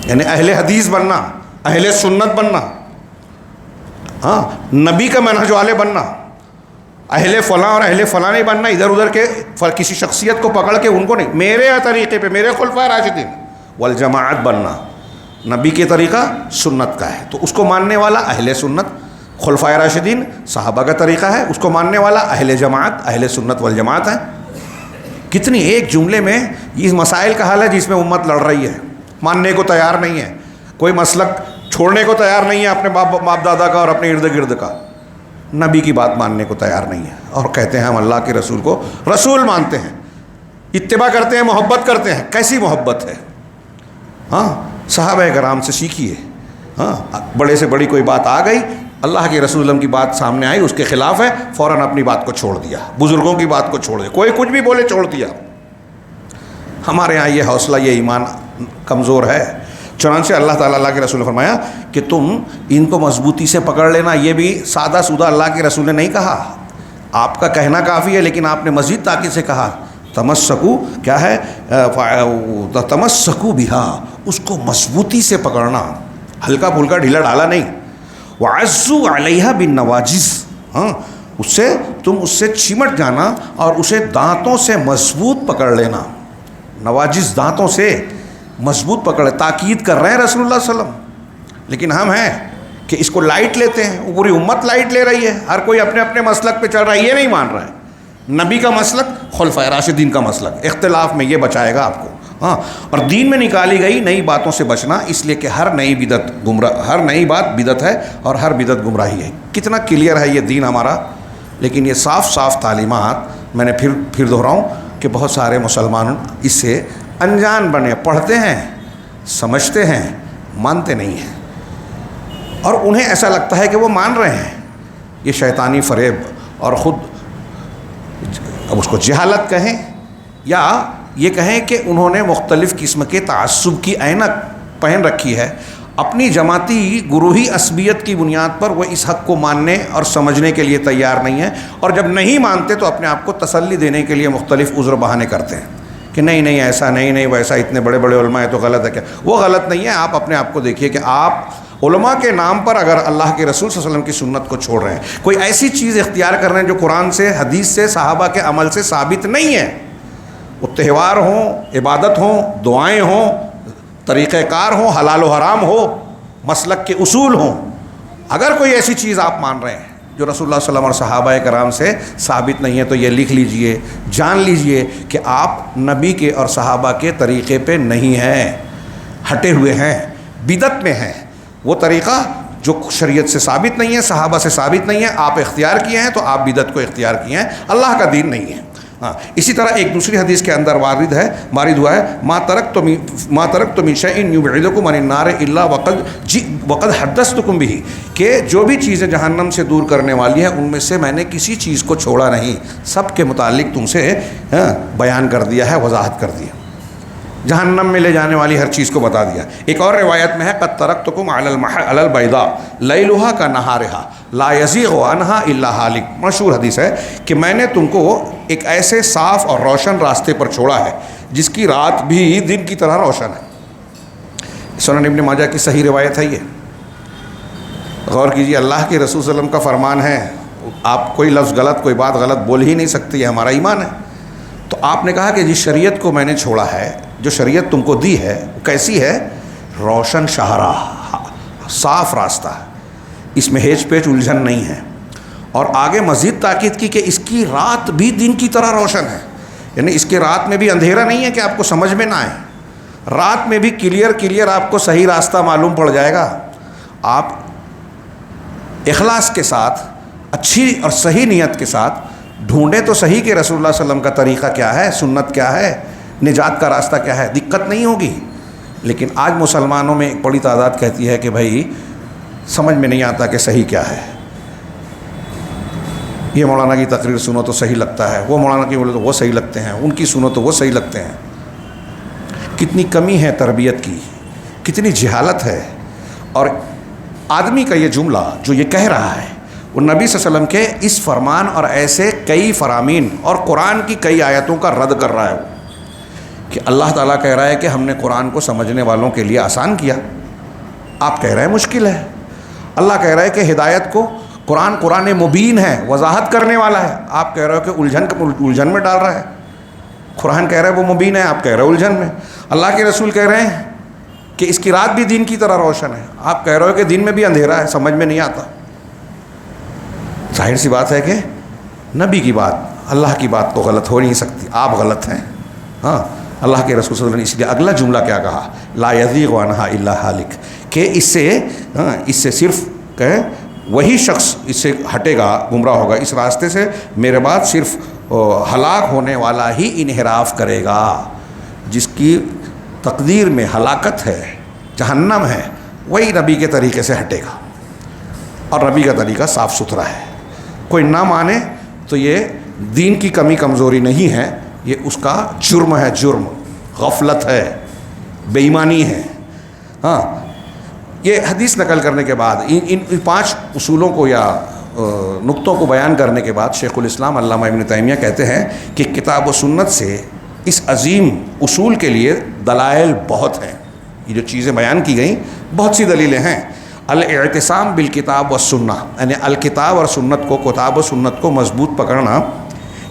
یعنی اہل حدیث بننا، اہل سنت بننا، ہاں نبی کا منہج والے بننا، اہل فلاں اور اہل فلاں نہیں بننا، ادھر ادھر کے کسی شخصیت کو پکڑ کے ان کو نہیں، میرے طریقے پہ میرے خلفائے راشدین والجماعت بننا. نبی کے طریقہ سنت کا ہے تو اس کو ماننے والا اہل سنت، خلفائے راشدین صحابہ کا طریقہ ہے، اس کو ماننے والا اہل جماعت اہل سنت والجماعت ہے. کتنی ایک جملے میں اس مسائل کا حل ہے جس میں امت لڑ رہی ہے، ماننے کو تیار نہیں ہے، کوئی مسلک چھوڑنے کو تیار نہیں ہے اپنے باپ دادا کا اور اپنے ارد گرد کا. نبی کی بات ماننے کو تیار نہیں ہے اور کہتے ہیں ہم اللہ کے رسول کو رسول مانتے ہیں، اتباع کرتے ہیں، محبت کرتے ہیں. کیسی محبت ہے؟ ہاں صحابہ کرام سے سیکھیے. ہاں بڑے سے بڑی کوئی بات آ گئی، اللہ کے رسول اللہ کی بات سامنے آئی، اس کے خلاف ہے، فوراً اپنی بات کو چھوڑ دیا، بزرگوں کی بات کو چھوڑ دیا، کوئی کچھ بھی بولے چھوڑ دیا. ہمارے ہاں یہ حوصلہ، یہ ایمان کمزور ہے. چنانچہ اللہ تعالیٰ کے رسول نے فرمایا کہ تم ان کو مضبوطی سے پکڑ لینا. یہ بھی سادہ سودہ اللہ کے رسول نے نہیں کہا، آپ کا کہنا کافی ہے لیکن آپ نے مزید تاکید سے کہا تمسکو، کیا ہے؟ تمسکو بہا، اس کو مضبوطی سے پکڑنا، ہلکا پھلکا ڈھیلا ڈالا نہیں. وعزو علیہا بالنواجذ، ہاں تم اس سے چمٹ جانا اور اسے دانتوں سے مضبوط پکڑ لینا. نواجذ دانتوں سے مضبوط پکڑ، تاکید کر رہے ہیں رسول اللہ صلی اللہ علیہ وسلم. لیکن ہم ہیں کہ اس کو لائٹ لیتے ہیں، پوری امت لائٹ لے رہی ہے، ہر کوئی اپنے اپنے مسلک پہ چل رہا ہے، یہ نہیں مان رہا ہے. نبی کا مسلک، خلفائے راشدین کا مسلک، اختلاف میں یہ بچائے گا آپ کو. ہاں اور دین میں نکالی گئی نئی باتوں سے بچنا، اس لیے کہ ہر نئی بات بدعت ہے اور ہر بدعت گمراہی ہے. کتنا کلیئر ہے یہ دین ہمارا. لیکن یہ صاف صاف تعلیمات، میں نے پھر دہراؤں کہ بہت سارے مسلمان اس سے انجان بنے، پڑھتے ہیں، سمجھتے ہیں، مانتے نہیں ہیں، اور انہیں ایسا لگتا ہے کہ وہ مان رہے ہیں. یہ شیطانی فریب اور خود اب اس کو جہالت کہیں یا یہ کہیں کہ انہوں نے مختلف قسم کے تعصب کی عینک پہن رکھی ہے. اپنی جماعتی گروہی عصبیت کی بنیاد پر وہ اس حق کو ماننے اور سمجھنے کے لیے تیار نہیں ہیں، اور جب نہیں مانتے تو اپنے آپ کو تسلی دینے کے لیے مختلف عذر بہانے کرتے ہیں کہ نہیں ایسا نہیں ویسا، اتنے بڑے بڑے علماء ہے تو غلط ہے. کیا وہ غلط نہیں ہے؟ آپ اپنے آپ کو دیکھیے کہ آپ علماء کے نام پر اگر اللہ کے رسول صلی اللہ علیہ وسلم کی سنت کو چھوڑ رہے ہیں، کوئی ایسی چیز اختیار کر رہے ہیں جو قرآن سے، حدیث سے، صحابہ کے عمل سے ثابت نہیں ہے، وہ تہوار ہوں، عبادت ہوں، دعائیں ہوں، طریقہ کار ہوں، حلال و حرام ہو، مسلک کے اصول ہوں، اگر کوئی ایسی چیز آپ مان رہے ہیں جو رسول اللہ صلی اللہ علیہ وسلم اور صحابہ کرام سے ثابت نہیں ہے، تو یہ لکھ لیجئے، جان لیجئے کہ آپ نبی کے اور صحابہ کے طریقے پہ نہیں ہیں، ہٹے ہوئے ہیں، بدعت میں ہیں۔ وہ طریقہ جو شریعت سے ثابت نہیں ہے، صحابہ سے ثابت نہیں ہے، آپ اختیار کیے ہیں تو آپ بدعت کو اختیار کیے ہیں، اللہ کا دین نہیں ہے۔ ہاں، اسی طرح ایک دوسری حدیث کے اندر وارد ہوا ہے، ما ترکت من شیء یبعدکم عن النار الا وقد حدثتکم به، کہ جو بھی چیزیں جہنم سے دور کرنے والی ہیں ان میں سے میں نے کسی چیز کو چھوڑا نہیں، سب کے متعلق تم سے بیان کر دیا ہے، وضاحت کر دیا، جہنم میں لے جانے والی ہر چیز کو بتا دیا۔ ایک اور روایت میں ہے قد ترکتکم علی البیضاء لیلھا کنہارھا لا یزیغ عنھا الا ہالک، مشہور حدیث ہے کہ میں نے تم کو ایک ایسے صاف اور روشن راستے پر چھوڑا ہے جس کی رات بھی دن کی طرح روشن ہے۔ سنن ابن ماجہ کی صحیح روایت ہے یہ، غور کیجیے، اللہ کے رسول صلی اللہ علیہ وسلم کا فرمان ہے، آپ کوئی لفظ غلط، کوئی بات غلط بول ہی نہیں سکتے، یہ ہمارا ایمان ہے۔ تو آپ نے کہا کہ جس شریعت کو میں نے چھوڑا ہے، جو شریعت تم کو دی ہے، وہ کیسی ہے؟ روشن شاہراہ، صاف راستہ، اس میں ہیچ پیچ الجھن نہیں ہے۔ اور آگے مزید تاکید کی کہ اس کی رات بھی دن کی طرح روشن ہے، یعنی اس کے رات میں بھی اندھیرا نہیں ہے کہ آپ کو سمجھ میں نہ آئے، رات میں بھی کلیئر آپ کو صحیح راستہ معلوم پڑ جائے گا۔ آپ اخلاص کے ساتھ، اچھی اور صحیح نیت کے ساتھ ڈھونڈیں تو صحیح کہ رسول اللہ صلی اللہ علیہ وسلم کا طریقہ کیا ہے، سنت کیا ہے، نجات کا راستہ کیا ہے، دقت نہیں ہوگی۔ لیکن آج مسلمانوں میں ایک بڑی تعداد کہتی ہے کہ بھائی سمجھ میں نہیں آتا کہ صحیح کیا ہے، یہ مولانا کی تقریر سنو تو صحیح لگتا ہے، وہ مولانا کی بولے تو وہ صحیح لگتے ہیں، ان کی سنو تو وہ صحیح لگتے ہیں۔ کتنی کمی ہے تربیت کی، کتنی جہالت ہے۔ اور آدمی کا یہ جملہ جو یہ کہہ رہا ہے وہ نبی صلی اللہ علیہ وسلم کے اس فرمان اور ایسے کئی فرامین اور قرآن کی کئی آیتوں کا رد کر رہا ہے کہ اللہ تعالیٰ کہہ رہا ہے کہ ہم نے قرآن کو سمجھنے والوں کے لیے آسان کیا، آپ کہہ رہے ہیں مشکل ہے۔ اللہ کہہ رہا ہے کہ ہدایت کو قرآن مبین ہے، وضاحت کرنے والا ہے، آپ کہہ رہے ہو کہ الجھن میں ڈال رہا ہے۔ قرآن کہہ رہا ہے وہ مبین ہے، آپ کہہ رہے ہو الجھن میں۔ اللہ کے رسول کہہ رہے ہیں کہ اس کی رات بھی دن کی طرح روشن ہے، آپ کہہ رہے ہو کہ دن میں بھی اندھیرا ہے، سمجھ میں نہیں آتا۔ ظاہر سی بات ہے کہ نبی کی بات، اللہ کی بات تو غلط ہو نہیں سکتی، آپ غلط ہیں۔ ہاں، اللہ کے رسول صلی اللہ علیہ وسلم نے اس لیے اگلا جملہ کیا کہا، لا یزیغ عنھا الا ہالک، کہ اس سے صرف وہی شخص اس سے ہٹے گا، گمراہ ہوگا، اس راستے سے میرے بعد صرف ہلاک ہونے والا ہی انحراف کرے گا، جس کی تقدیر میں ہلاکت ہے، جہنم ہے، وہی نبی کے طریقے سے ہٹے گا۔ اور نبی کا طریقہ صاف ستھرا ہے، کوئی نہ مانے تو یہ دین کی کمی کمزوری نہیں ہے، یہ اس کا جرم ہے، جرم، غفلت ہے، بے ایمانی ہے۔ ہاں، یہ حدیث نقل کرنے کے بعد ان 5 اصولوں کو یا نقطوں کو بیان کرنے کے بعد شیخ الاسلام علامہ ابن تیمیہ کہتے ہیں کہ کتاب و سنت سے اس عظیم اصول کے لیے دلائل بہت ہیں، یہ جو چیزیں بیان کی گئیں بہت سی دلیلیں ہیں۔ الاعتصام بالکتاب والسنہ، یعنی الکتاب اور سنت کو، کتاب و سنت کو مضبوط پکڑنا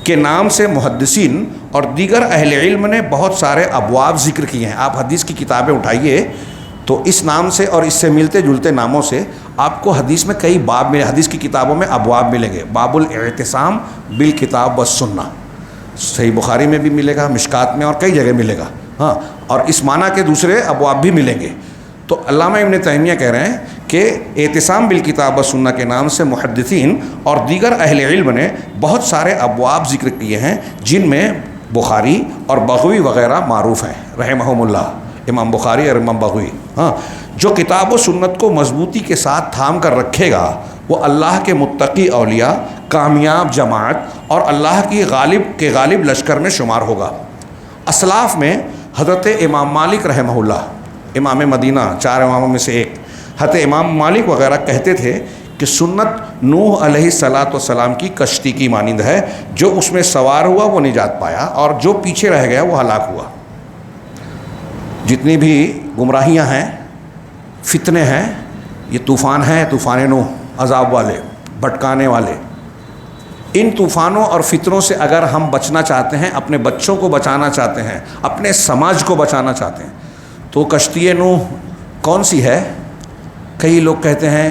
کے نام سے محدثین اور دیگر اہل علم نے بہت سارے ابواب ذکر کیے ہیں۔ آپ حدیث کی کتابیں اٹھائیے تو اس نام سے اور اس سے ملتے جلتے ناموں سے آپ کو حدیث میں کئی باب ملے، حدیث کی کتابوں میں ابواب ملیں گے۔ باب الاعتصام بالکتاب والسنہ صحیح بخاری میں بھی ملے گا، مشکات میں، اور کئی جگہ ملے گا۔ ہاں، اور اس معنی کے دوسرے ابواب بھی ملیں گے۔ تو علامہ ابن تیمیہ کہہ رہے ہیں کہ اعتصام بالکتاب و سنہ کے نام سے محدثین اور دیگر اہل علم نے بہت سارے ابواب ذکر کیے ہیں، جن میں بخاری اور بغوی وغیرہ معروف ہیں رحمہم اللہ، امام بخاری اور امام بغوی۔ ہاں، جو کتاب و سنت کو مضبوطی کے ساتھ تھام کر رکھے گا وہ اللہ کے متقی اولیاء، کامیاب جماعت اور اللہ کی غالب لشکر میں شمار ہوگا۔ اسلاف میں حضرت امام مالک رحمہ اللہ، امام مدینہ، 4 اماموں میں سے ایک، حضرت امام مالک وغیرہ کہتے تھے کہ سنت نوح علیہ السلام کی کشتی کی مانند ہے، جو اس میں سوار ہوا وہ نجات پایا اور جو پیچھے رہ گیا وہ ہلاک ہوا۔ جتنی بھی گمراہیاں ہیں، فتنے ہیں، یہ طوفان ہیں، طوفان نوح، عذاب والے، بھٹکانے والے، ان طوفانوں اور فتنوں سے اگر ہم بچنا چاہتے ہیں، اپنے بچوں کو بچانا چاہتے ہیں، اپنے سماج کو بچانا چاہتے ہیں، تو کشتی نوح کون سی ہے؟ کئی لوگ کہتے ہیں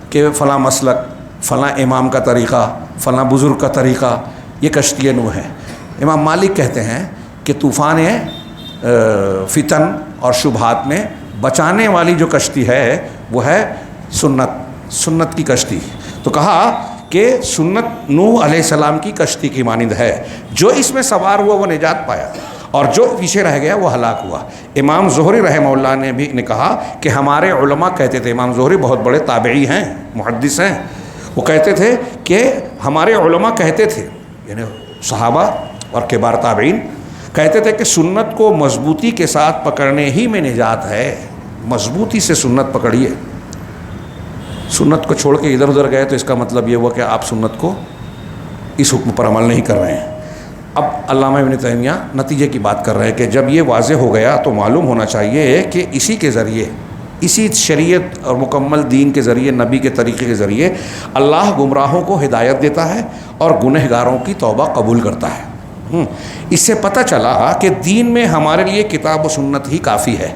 کہ فلاں مسلک، فلاں امام کا طریقہ، فلاں بزرگ کا طریقہ، یہ کشتی نوح ہے۔ امام مالک کہتے ہیں کہ طوفان فتن اور شبہات میں بچانے والی جو کشتی ہے وہ ہے سنت کی کشتی۔ تو کہا کہ سنت نوح علیہ السلام کی کشتی کی مانند ہے، جو اس میں سوار ہوا وہ نجات پایا اور جو پیچھے رہ گیا وہ ہلاک ہوا۔ امام زہری رحمہ اللہ نے کہا کہ ہمارے علماء کہتے تھے، امام زہری بہت بڑے تابعی ہیں، محدث ہیں، وہ کہتے تھے کہ ہمارے علماء کہتے تھے، یعنی صحابہ اور کبار تابعین کہتے تھے کہ سنت کو مضبوطی کے ساتھ پکڑنے ہی میں نجات ہے، مضبوطی سے سنت پکڑیے۔ سنت کو چھوڑ کے ادھر ادھر گئے تو اس کا مطلب یہ ہوا کہ آپ سنت کو اس حکم پر عمل نہیں کر رہے ہیں۔ اب علامہ ابن تیمیہ نتیجے کی بات کر رہے ہیں کہ جب یہ واضح ہو گیا تو معلوم ہونا چاہیے کہ اسی کے ذریعے، اسی شریعت اور مکمل دین کے ذریعے، نبی کے طریقے کے ذریعے اللہ گمراہوں کو ہدایت دیتا ہے اور گنہگاروں کی توبہ قبول کرتا ہے۔ اس سے پتہ چلا کہ دین میں ہمارے لیے کتاب و سنت ہی کافی ہے۔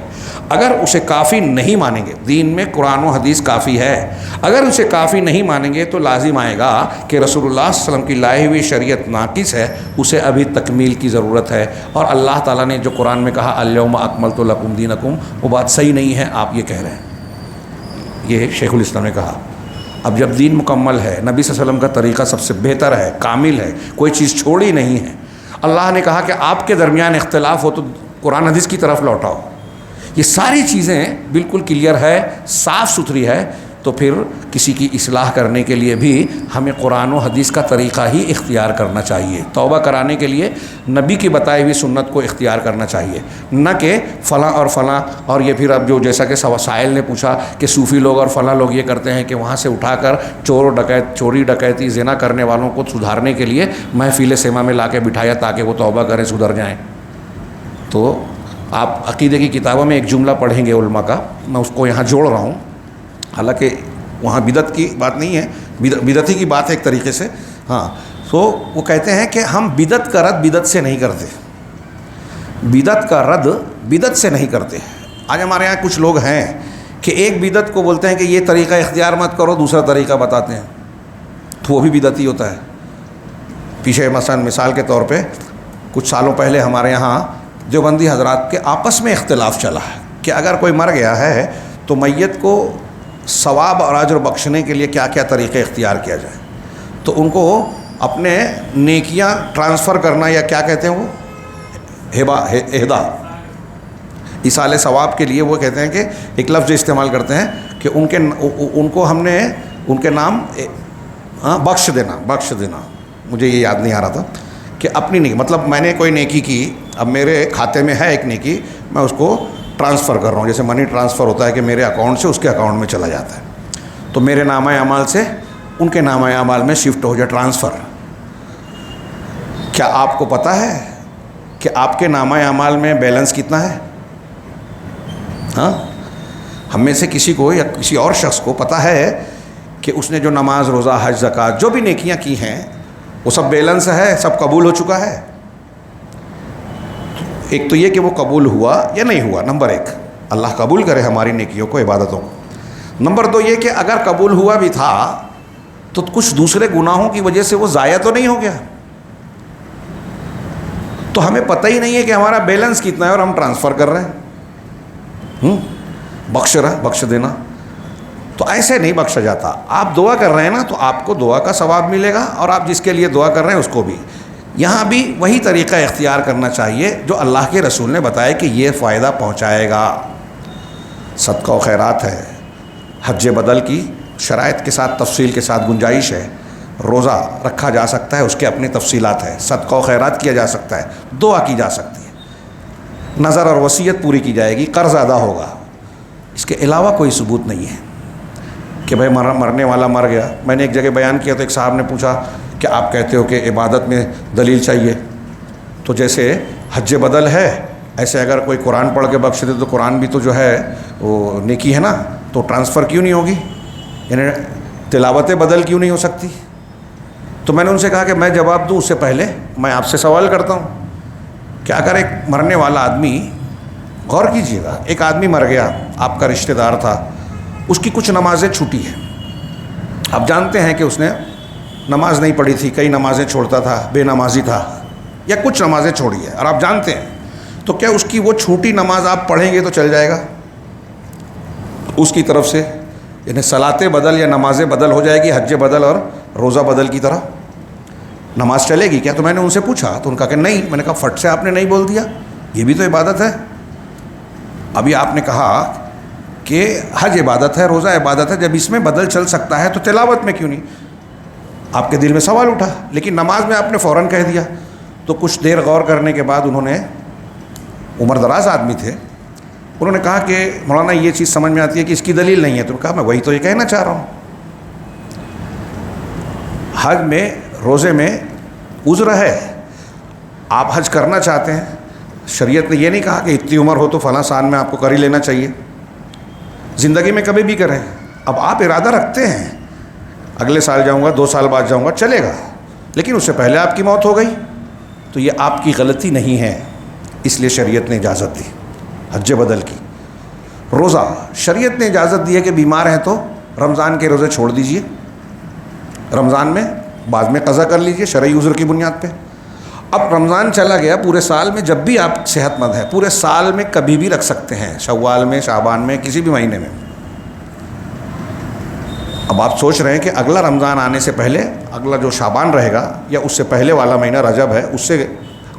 اگر اسے کافی نہیں مانیں گے، دین میں قرآن و حدیث کافی ہے، اگر اسے کافی نہیں مانیں گے تو لازم آئے گا کہ رسول اللہ صلی اللہ علیہ وسلم کی لائی ہوئی شریعت ناقص ہے، اسے ابھی تکمیل کی ضرورت ہے۔ اور اللہ تعالیٰ نے جو قرآن میں کہا الیوم اکملت لکم دینکم، وہ بات صحیح نہیں ہے، آپ یہ کہہ رہے ہیں۔ یہ شیخ الاسلام نے کہا اب جب دین مکمل ہے، نبی صلی اللہ علیہ وسلم کا طریقہ سب سے بہتر ہے، کامل ہے، کوئی چیز چھوڑی نہیں ہے، اللہ نے کہا کہ آپ کے درمیان اختلاف ہو تو قرآن حدیث کی طرف لوٹاؤ، یہ ساری چیزیں بالکل کلیئر ہے، صاف ستھری ہے، تو پھر کسی کی اصلاح کرنے کے لیے بھی ہمیں قرآن و حدیث کا طریقہ ہی اختیار کرنا چاہیے۔ توبہ کرانے کے لیے نبی کی بتائی ہوئی سنت کو اختیار کرنا چاہیے، نہ کہ فلاں اور فلاں۔ اور یہ پھر اب جو جیسا کہ سائل نے پوچھا کہ صوفی لوگ اور فلاں لوگ یہ کرتے ہیں کہ وہاں سے اٹھا کر چوری ڈکیتی زنا کرنے والوں کو سدھارنے کے لیے محفل سیما میں لا کے بٹھایا تاکہ وہ توبہ کریں، سدھر جائیں۔ تو آپ عقیدے کی کتابوں میں ایک جملہ پڑھیں گے علماء کا، میں اس کو یہاں جوڑ رہا ہوں، حالانکہ وہاں بدعت کی بات نہیں ہے، بدعتی کی بات ہے ایک طریقے سے۔ ہاں، تو وہ کہتے ہیں کہ ہم بدعت کا رد بدعت سے نہیں کرتے، بدعت کا رد بدعت سے نہیں کرتے۔ آج ہمارے یہاں کچھ لوگ ہیں کہ ایک بدعت کو بولتے ہیں کہ یہ طریقہ اختیار مت کرو، دوسرا طریقہ بتاتے ہیں، تو وہ بھی بدعتی ہوتا ہے۔ پیچھے مثال کے طور پہ کچھ سالوں پہلے ہمارے یہاں دیوبندی حضرات کے آپس میں اختلاف چلا ہے کہ اگر کوئی مر گیا ہے تو میت کو ثواب اور اجر بخشنے کے لیے کیا کیا طریقے اختیار کیا جائے، تو ان کو اپنے نیکیاں ٹرانسفر کرنا، یا کیا کہتے ہیں وہ اہدا، ایصال ثواب کے لیے وہ کہتے ہیں کہ ایک لفظ استعمال کرتے ہیں کہ ان کو ہم نے ان کے نام بخش دینا، مجھے یہ یاد نہیں آ رہا تھا کہ اپنی نیکی، مطلب میں نے کوئی نیکی کی، اب میرے کھاتے میں ہے ایک نیکی، میں اس کو ٹرانسفر کر رہا ہوں، جیسے منی ٹرانسفر ہوتا ہے کہ میرے اکاؤنٹ سے اس کے اکاؤنٹ میں چلا جاتا ہے، تو میرے نامہ اعمال سے ان کے نامہ اعمال میں شفٹ ہو جائے، ٹرانسفر۔ کیا آپ کو پتہ ہے کہ آپ کے نامہ اعمال میں بیلنس کتنا ہے؟ ہاں، ہم میں سے کسی کو یا کسی اور شخص کو پتہ ہے کہ اس نے جو نماز، روزہ، حج، زکوٰۃ، جو بھی نیکیاں کی ہیں وہ سب بیلنس ہے، سب قبول ہو چکا ہے؟ ایک تو یہ کہ وہ قبول ہوا یا نہیں ہوا، نمبر ایک، اللہ قبول کرے ہماری نیکیوں کو، عبادتوں کو۔ نمبر دو یہ کہ اگر قبول ہوا بھی تھا تو کچھ دوسرے گناہوں کی وجہ سے وہ ضائع تو نہیں ہو گیا؟ تو ہمیں پتہ ہی نہیں ہے کہ ہمارا بیلنس کتنا ہے اور ہم ٹرانسفر کر رہے ہیں۔ بخش دینا تو ایسے نہیں بخشا جاتا۔ آپ دعا کر رہے ہیں نا تو آپ کو دعا کا ثواب ملے گا، اور آپ جس کے لیے دعا کر رہے ہیں اس کو بھی۔ یہاں بھی وہی طریقہ اختیار کرنا چاہیے جو اللہ کے رسول نے بتایا کہ یہ فائدہ پہنچائے گا۔ صدقہ و خیرات ہے، حج بدل کی شرائط کے ساتھ، تفصیل کے ساتھ گنجائش ہے، روزہ رکھا جا سکتا ہے، اس کے اپنی تفصیلات ہیں، صدقہ و خیرات کیا جا سکتا ہے، دعا کی جا سکتی ہے، نظر اور وصیت پوری کی جائے گی، قرض ادا ہوگا۔ اس کے علاوہ کوئی ثبوت نہیں ہے کہ بھائی مرنے والا مر گیا۔ میں نے ایک جگہ بیان کیا تو ایک صاحب نے پوچھا کہ آپ کہتے ہو کہ عبادت میں دلیل چاہیے، تو جیسے حج بدل ہے ایسے اگر کوئی قرآن پڑھ کے بخش دے تو قرآن بھی تو جو ہے وہ نیکی ہے نا، تو ٹرانسفر کیوں نہیں ہوگی؟ یعنی تلاوتیں بدل کیوں نہیں ہو سکتی؟ تو میں نے ان سے کہا کہ میں جواب دوں اس سے پہلے میں آپ سے سوال کرتا ہوں کہ اگر ایک مرنے والا آدمی، غور کیجئے گا، ایک آدمی مر گیا، آپ کا رشتہ دار تھا، اس کی کچھ نمازیں چھوٹی ہیں، آپ جانتے ہیں کہ اس نے نماز نہیں پڑھی تھی، کئی نمازیں چھوڑتا تھا، بے نمازی تھا، یا کچھ نمازیں چھوڑی ہے اور آپ جانتے ہیں، تو کیا اس کی وہ چھوٹی نماز آپ پڑھیں گے تو چل جائے گا اس کی طرف سے؟ یعنی صلاتیں بدل یا نمازیں بدل ہو جائے گی، حج بدل اور روزہ بدل کی طرح نماز چلے گی کیا؟ تو میں نے ان سے پوچھا تو ان کا کہ نہیں. میں نے کہا فٹ سے آپ نے نہیں بول دیا، یہ بھی تو عبادت ہے. ابھی آپ نے کہا کہ حج عبادت ہے، روزہ عبادت ہے، جب اس میں بدل چل سکتا ہے تو تلاوت میں کیوں نہیں؟ آپ کے دل میں سوال اٹھا، لیکن نماز میں آپ نے فوراً کہہ دیا. تو کچھ دیر غور کرنے کے بعد انہوں نے، عمر دراز آدمی تھے، انہوں نے کہا کہ مولانا یہ چیز سمجھ میں آتی ہے کہ اس کی دلیل نہیں ہے. تو کہا میں وہی تو یہ کہنا چاہ رہا ہوں، حج میں روزے میں عذر ہے، آپ حج کرنا چاہتے ہیں، شریعت نے یہ نہیں کہا کہ اتنی عمر ہو تو فلاں سال میں آپ کو کر ہی لینا چاہیے، زندگی میں کبھی بھی کریں. اب آپ ارادہ رکھتے ہیں اگلے سال جاؤں گا، 2 سال بعد جاؤں گا، چلے گا، لیکن اس سے پہلے آپ کی موت ہو گئی تو یہ آپ کی غلطی نہیں ہے، اس لیے شریعت نے اجازت دی حج بدل کی. روزہ شریعت نے اجازت دی ہے کہ بیمار ہیں تو رمضان کے روزے چھوڑ دیجئے، رمضان میں بعد میں قضا کر لیجئے شرعی عذر کی بنیاد پہ. اب رمضان چلا گیا، پورے سال میں جب بھی آپ صحت مند ہیں، پورے سال میں کبھی بھی رکھ سکتے ہیں، شوال میں، شعبان میں، کسی بھی مہینے میں. اب آپ سوچ رہے ہیں کہ اگلا رمضان آنے سے پہلے، اگلا جو شعبان رہے گا یا اس سے پہلے والا مہینہ رجب ہے، اس سے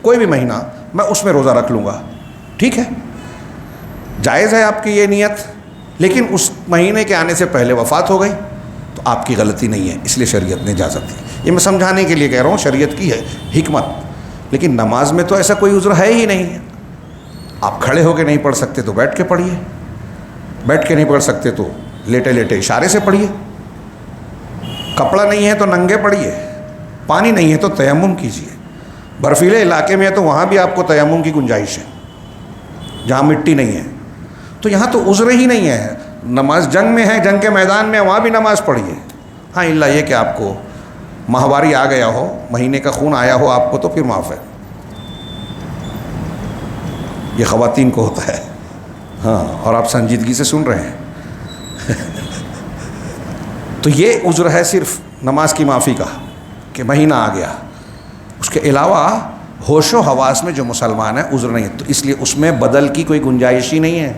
کوئی بھی مہینہ میں اس میں روزہ رکھ لوں گا. ٹھیک ہے، جائز ہے آپ کی یہ نیت، لیکن اس مہینے کے آنے سے پہلے وفات ہو گئی تو آپ کی غلطی نہیں ہے، اس لیے شریعت نے اجازت دی. یہ میں سمجھانے کے لیے کہہ رہا ہوں، شریعت کی ہے حکمت. لیکن نماز میں تو ایسا کوئی عذر ہے ہی نہیں ہے. آپ کھڑے ہو کے نہیں پڑھ سکتے تو بیٹھ کے پڑھیے، بیٹھ کے نہیں پڑھ سکتے تو لیٹے لیٹے اشارے سے پڑھیے، کپڑا نہیں ہے تو ننگے پڑھیے، پانی نہیں ہے تو تیمم کیجیے. برفیلے علاقے میں ہے تو وہاں بھی آپ کو تیمم کی گنجائش ہے، جہاں مٹی نہیں ہے. تو یہاں تو عذر ہی نہیں ہے. نماز جنگ میں ہے، جنگ کے میدان میں، وہاں بھی نماز پڑھیے. ہاں الا یہ کہ آپ کو ماہواری آ گیا ہو، مہینے کا خون آیا ہو آپ کو، تو پھر معاف ہے، یہ خواتین کو ہوتا ہے. ہاں، اور آپ سنجیدگی سے سن رہے ہیں. تو یہ عذر ہے صرف نماز کی معافی کا کہ مہینہ آ گیا. اس کے علاوہ ہوش و حواس میں جو مسلمان ہے عذر نہیں ہے، تو اس لیے اس میں بدل کی کوئی گنجائش ہی نہیں ہے.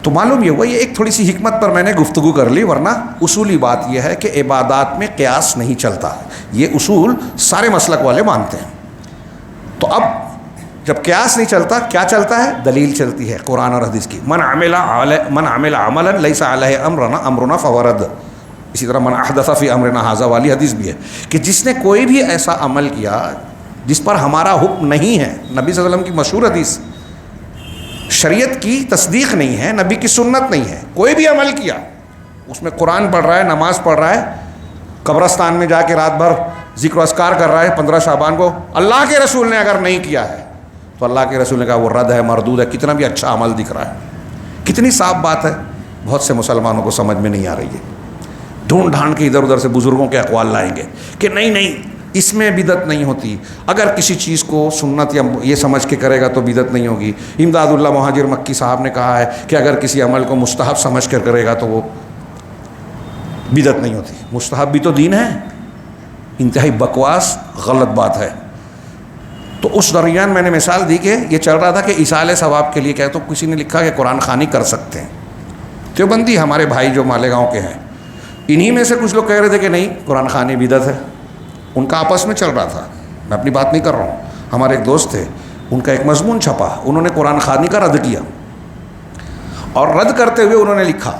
تو معلوم یہ ہوا، یہ ایک تھوڑی سی حکمت پر میں نے گفتگو کر لی، ورنہ اصولی بات یہ ہے کہ عبادات میں قیاس نہیں چلتا. یہ اصول سارے مسلک والے مانتے ہیں. تو اب جب قیاس نہیں چلتا، کیا چلتا ہے؟ دلیل چلتی ہے قرآن اور حدیث کی. من عمل عملا لیس علیہ امرنا فہو رد. اسی طرح من احدث فی امرنا ھذا والی حدیث بھی ہے کہ جس نے کوئی بھی ایسا عمل کیا جس پر ہمارا حکم نہیں ہے، نبی صلی اللہ علیہ وسلم کی مشہور حدیث، شریعت کی تصدیق نہیں ہے، نبی کی سنت نہیں ہے، کوئی بھی عمل کیا، اس میں قرآن پڑھ رہا ہے، نماز پڑھ رہا ہے، قبرستان میں جا کے رات بھر ذکر و اذکار کر رہا ہے 15 شعبان کو، اللہ کے رسول نے اگر نہیں کیا ہے تو اللہ کے رسول نے کہا وہ رد ہے، مردود ہے. کتنا بھی اچھا عمل دکھ رہا ہے، کتنی صاف بات ہے، بہت سے مسلمانوں کو سمجھ میں نہیں آ رہی ہے. ڈھونڈ ڈھانڈ کے ادھر ادھر سے بزرگوں کے اقوال لائیں گے کہ نہیں نہیں اس میں بدعت نہیں ہوتی، اگر کسی چیز کو سنت یا یہ سمجھ کے کرے گا تو بدعت نہیں ہوگی. امداد اللہ مہاجر مکی صاحب نے کہا ہے کہ اگر کسی عمل کو مستحب سمجھ کر کرے گا تو وہ بدعت نہیں ہوتی. مستحب بھی تو دین ہے، انتہائی بکواس غلط بات ہے. تو اس درمیان میں نے مثال دی کہ یہ چل رہا تھا کہ ایصال ثواب کے لیے کیا، تو کسی نے لکھا کہ قرآن خوانی کر سکتے ہیں. دیوبندی ہمارے بھائی جو مالیگاؤں کے ہیں، انہی میں سے کچھ لوگ کہہ رہے تھے کہ نہیں قرآن خوانی بدعت ہے. ان کا آپس میں چل رہا تھا، میں اپنی بات نہیں کر رہا ہوں. ہمارے ایک دوست تھے، ان کا ایک مضمون چھپا، انہوں نے قرآن خوانی کا رد کیا، اور رد کرتے ہوئے انہوں نے لکھا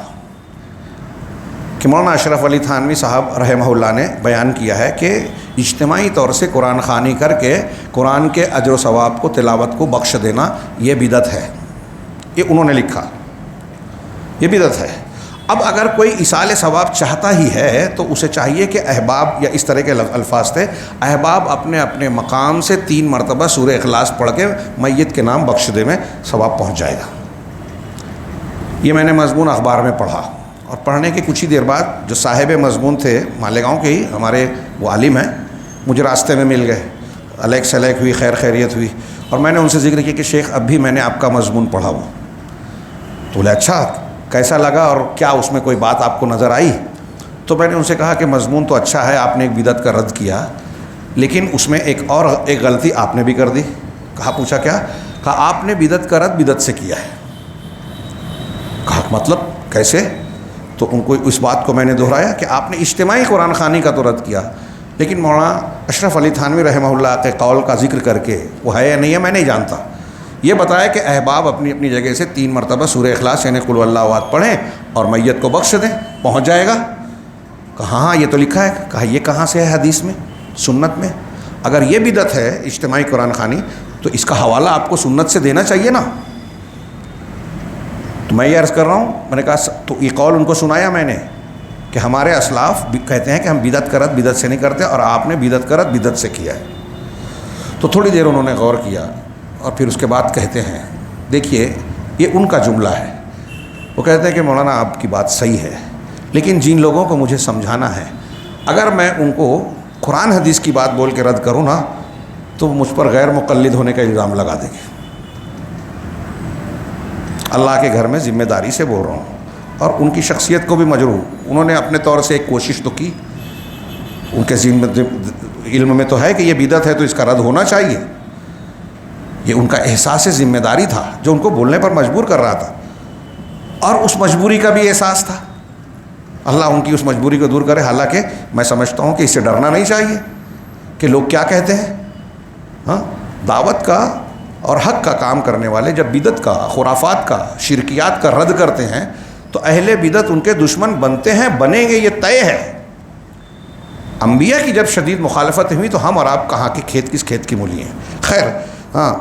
کہ مولانا اشرف علی تھانوی صاحب رحمہ اللہ نے بیان کیا ہے کہ اجتماعی طور سے قرآن خوانی کر کے قرآن کے اجر و ثواب کو، تلاوت کو بخش دینا، یہ بدعت ہے. یہ انہوں نے لکھا، یہ بدعت ہے. اب اگر کوئی ایصال ثواب چاہتا ہی ہے تو اسے چاہیے کہ احباب، یا اس طرح کے الفاظ تھے، احباب اپنے اپنے مقام سے 3 مرتبہ سورہ اخلاص پڑھ کے میت کے نام بخش دے میں ثواب پہنچ جائے گا. یہ میں نے مضمون اخبار میں پڑھا، اور پڑھنے کے کچھ ہی دیر بعد جو صاحب مضمون تھے مالیگاؤں کے ہی ہمارے وہ عالم ہیں، مجھے راستے میں مل گئے، علیک سلیک ہوئی، خیر خیریت ہوئی، اور میں نے ان سے ذکر کیا کہ شیخ اب بھی میں نے آپ کا مضمون پڑھا ہوا۔ تو بولے اچھا کیسا لگا اور کیا اس میں کوئی بات آپ کو نظر آئی؟ تو میں نے ان سے کہا کہ مضمون تو اچھا ہے، آپ نے ایک بدعت کا رد کیا، لیکن اس میں ایک غلطی آپ نے بھی کر دی۔ کہا پوچھا کیا؟ کہا آپ نے بدعت کا رد بدعت سے کیا ہے۔ کہا مطلب کیسے؟ تو ان کو اس بات کو میں نے دہرایا کہ آپ نے اجتماعی قرآن خوانی کا تو رد کیا، لیکن مولانا اشرف علی تھانوی رحمہ اللہ کے قول کا ذکر کر کے وہ ہے یا نہیں ہے میں نہیں جانتا، یہ بتایا کہ احباب اپنی اپنی جگہ سے 3 مرتبہ سورہ اخلاص یعنی قل واللہ احد پڑھیں اور میت کو بخش دیں، پہنچ جائے گا۔ کہا ہاں یہ تو لکھا ہے۔ کہا یہ کہاں سے ہے حدیث میں، سنت میں؟ اگر یہ بدعت ہے اجتماعی قرآن خوانی تو اس کا حوالہ آپ کو سنت سے دینا چاہیے نا۔ تو میں یہ عرض کر رہا ہوں، میں نے کہا تو یہ قول ان کو سنایا میں نے کہ ہمارے اسلاف کہتے ہیں کہ ہم بدعت کا رد بدعت سے نہیں کرتے، اور آپ نے بدعت کا رد بدعت سے کیا ہے۔ تو تھوڑی دیر انہوں نے غور کیا اور پھر اس کے بعد کہتے ہیں، دیکھیے یہ ان کا جملہ ہے، وہ کہتے ہیں کہ مولانا آپ کی بات صحیح ہے، لیکن جن لوگوں کو مجھے سمجھانا ہے اگر میں ان کو قرآن حدیث کی بات بول کے رد کروں نا تو مجھ پر غیر مقلد ہونے کا الزام لگا دیں گے۔ اللہ کے گھر میں ذمہ داری سے بول رہا ہوں، اور ان کی شخصیت کو بھی مجروح، انہوں نے اپنے طور سے ایک کوشش تو کی، ان کے علم میں تو ہے کہ یہ بدعت ہے تو اس کا رد ہونا چاہیے، یہ ان کا احساس ذمہ داری تھا جو ان کو بولنے پر مجبور کر رہا تھا، اور اس مجبوری کا بھی احساس تھا۔ اللہ ان کی اس مجبوری کو دور کرے، حالانکہ میں سمجھتا ہوں کہ اس سے ڈرنا نہیں چاہیے کہ لوگ کیا کہتے ہیں۔ ہاں دعوت کا اور حق کا کام کرنے والے جب بدعت کا، خرافات کا، شرکیات کا رد کرتے ہیں تو اہل بدعت ان کے دشمن بنتے ہیں، بنیں گے، یہ طے ہے۔ انبیاء کی جب شدید مخالفت ہوئی تو ہم اور آپ کہاں کے کھیت کس کھیت کی مولی ہیں۔ خیر ہاں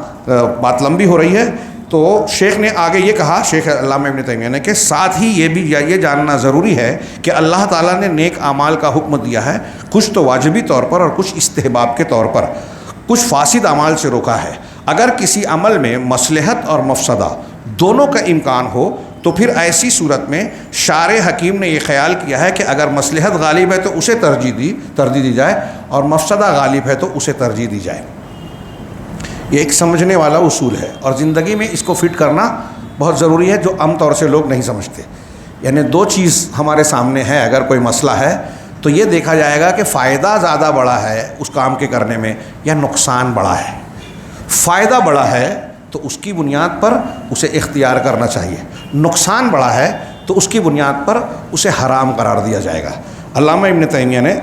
بات لمبی ہو رہی ہے، تو شیخ نے آگے یہ کہا، شیخ علامہ ابن تیمیہ نے، کہ ساتھ ہی یہ بھی یہ جاننا ضروری ہے کہ اللہ تعالیٰ نے نیک اعمال کا حکم دیا ہے، کچھ تو واجبی طور پر اور کچھ استحباب کے طور پر، کچھ فاسد اعمال سے روکا ہے۔ اگر کسی عمل میں مصلحت اور مفسدہ دونوں کا امکان ہو تو پھر ایسی صورت میں شارع حکیم نے یہ خیال کیا ہے کہ اگر مصلحت غالب ہے تو اسے ترجیح دی جائے، اور مفسدہ غالب ہے تو اسے ترجیح دی جائے۔ یہ ایک سمجھنے والا اصول ہے، اور زندگی میں اس کو فٹ کرنا بہت ضروری ہے، جو عام طور سے لوگ نہیں سمجھتے۔ یعنی 2 چیز ہمارے سامنے ہے، اگر کوئی مسئلہ ہے تو یہ دیکھا جائے گا کہ فائدہ زیادہ بڑا ہے اس کام کے کرنے میں یا نقصان بڑا ہے۔ فائدہ بڑا ہے تو اس کی بنیاد پر اسے اختیار کرنا چاہیے، نقصان بڑا ہے تو اس کی بنیاد پر اسے حرام قرار دیا جائے گا۔ علامہ ابن تیمیہ نے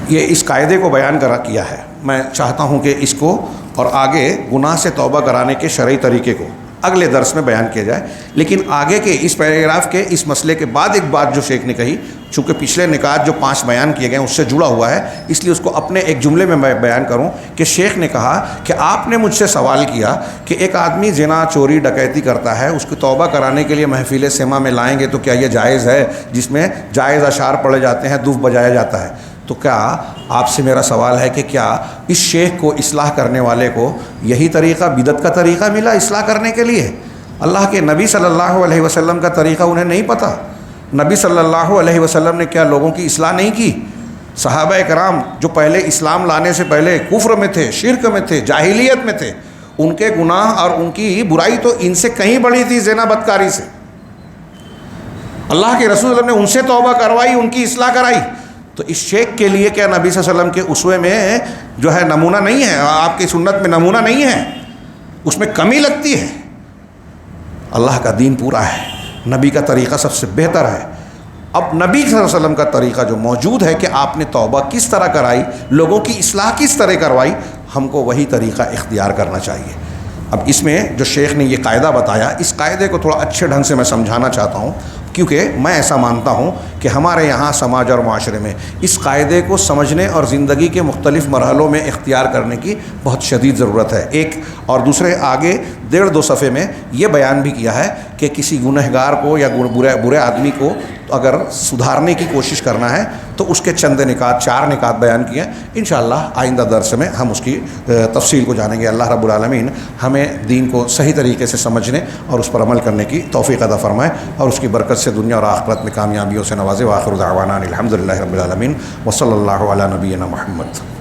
یہ اس قاعدے کو بیان کیا ہے، میں چاہتا ہوں کہ اس کو اور آگے گناہ سے توبہ کرانے کے شرعی طریقے کو اگلے درس میں بیان کیا جائے، لیکن آگے کے اس پیراگراف کے اس مسئلے کے بعد ایک بات جو شیخ نے کہی، چونکہ پچھلے نکات جو 5 بیان کیے گئے ہیں اس سے جڑا ہوا ہے، اس لیے اس کو اپنے ایک جملے میں بیان کروں کہ شیخ نے کہا کہ آپ نے مجھ سے سوال کیا کہ ایک آدمی زنا، چوری، ڈکیتی کرتا ہے، اس کو توبہ کرانے کے لیے محفل سما میں لائیں گے تو کیا یہ جائز ہے، جس میں جائز اشعار پڑھے جاتے ہیں، دف بجایا جاتا ہے؟ تو کیا آپ سے میرا سوال ہے کہ کیا اس شیخ کو، اصلاح کرنے والے کو، یہی طریقہ بدعت کا طریقہ ملا اصلاح کرنے کے لیے؟ اللہ کے نبی صلی اللہ علیہ وسلم کا طریقہ انہیں نہیں پتہ؟ نبی صلی اللہ علیہ وسلم نے کیا لوگوں کی اصلاح نہیں کی؟ صحابہ کرام جو پہلے اسلام لانے سے پہلے کفر میں تھے، شرک میں تھے، جاہلیت میں تھے، ان کے گناہ اور ان کی برائی تو ان سے کہیں بڑی تھی، زنا بدکاری سے۔ اللہ کے رسول صلی اللہ علیہ وسلم نے ان سے توبہ کروائی، ان کی اصلاح کرائی، تو اس شیخ کے لیے کیا نبی صلی اللہ علیہ وسلم کے اسوے میں جو ہے نمونہ نہیں ہے، آپ کی سنت میں نمونہ نہیں ہے، اس میں کمی لگتی ہے؟ اللہ کا دین پورا ہے، نبی کا طریقہ سب سے بہتر ہے۔ اب نبی صلی اللہ علیہ وسلم کا طریقہ جو موجود ہے کہ آپ نے توبہ کس طرح کرائی، لوگوں کی اصلاح کس طرح کروائی، ہم کو وہی طریقہ اختیار کرنا چاہیے۔ اب اس میں جو شیخ نے یہ قاعدہ بتایا، اس قاعدے کو تھوڑا اچھے ڈھنگ سے میں سمجھانا چاہتا ہوں، کیونکہ میں ایسا مانتا ہوں کہ ہمارے یہاں سماج اور معاشرے میں اس قاعدے کو سمجھنے اور زندگی کے مختلف مرحلوں میں اختیار کرنے کی بہت شدید ضرورت ہے۔ ایک اور دوسرے آگے 1.5-2 صفحے میں یہ بیان بھی کیا ہے کہ کسی گنہگار کو یا برے آدمی کو تو اگر سدھارنے کی کوشش کرنا ہے تو اس کے چند نکات 4 نکات بیان کیے ہیں. انشاءاللہ آئندہ درس میں ہم اس کی تفصیل کو جانیں گے. اللہ رب العالمین ہمیں دین کو صحیح طریقے سے سمجھنے اور اس پر عمل کرنے کی توفیق عطا فرمائے اور اس کی برکت سے دنیا اور آخرت میں کامیابیوں سے نوازے. وآخر دعوانا الحمدللہ رب العالمین وصلی اللہ علی نبینا محمد.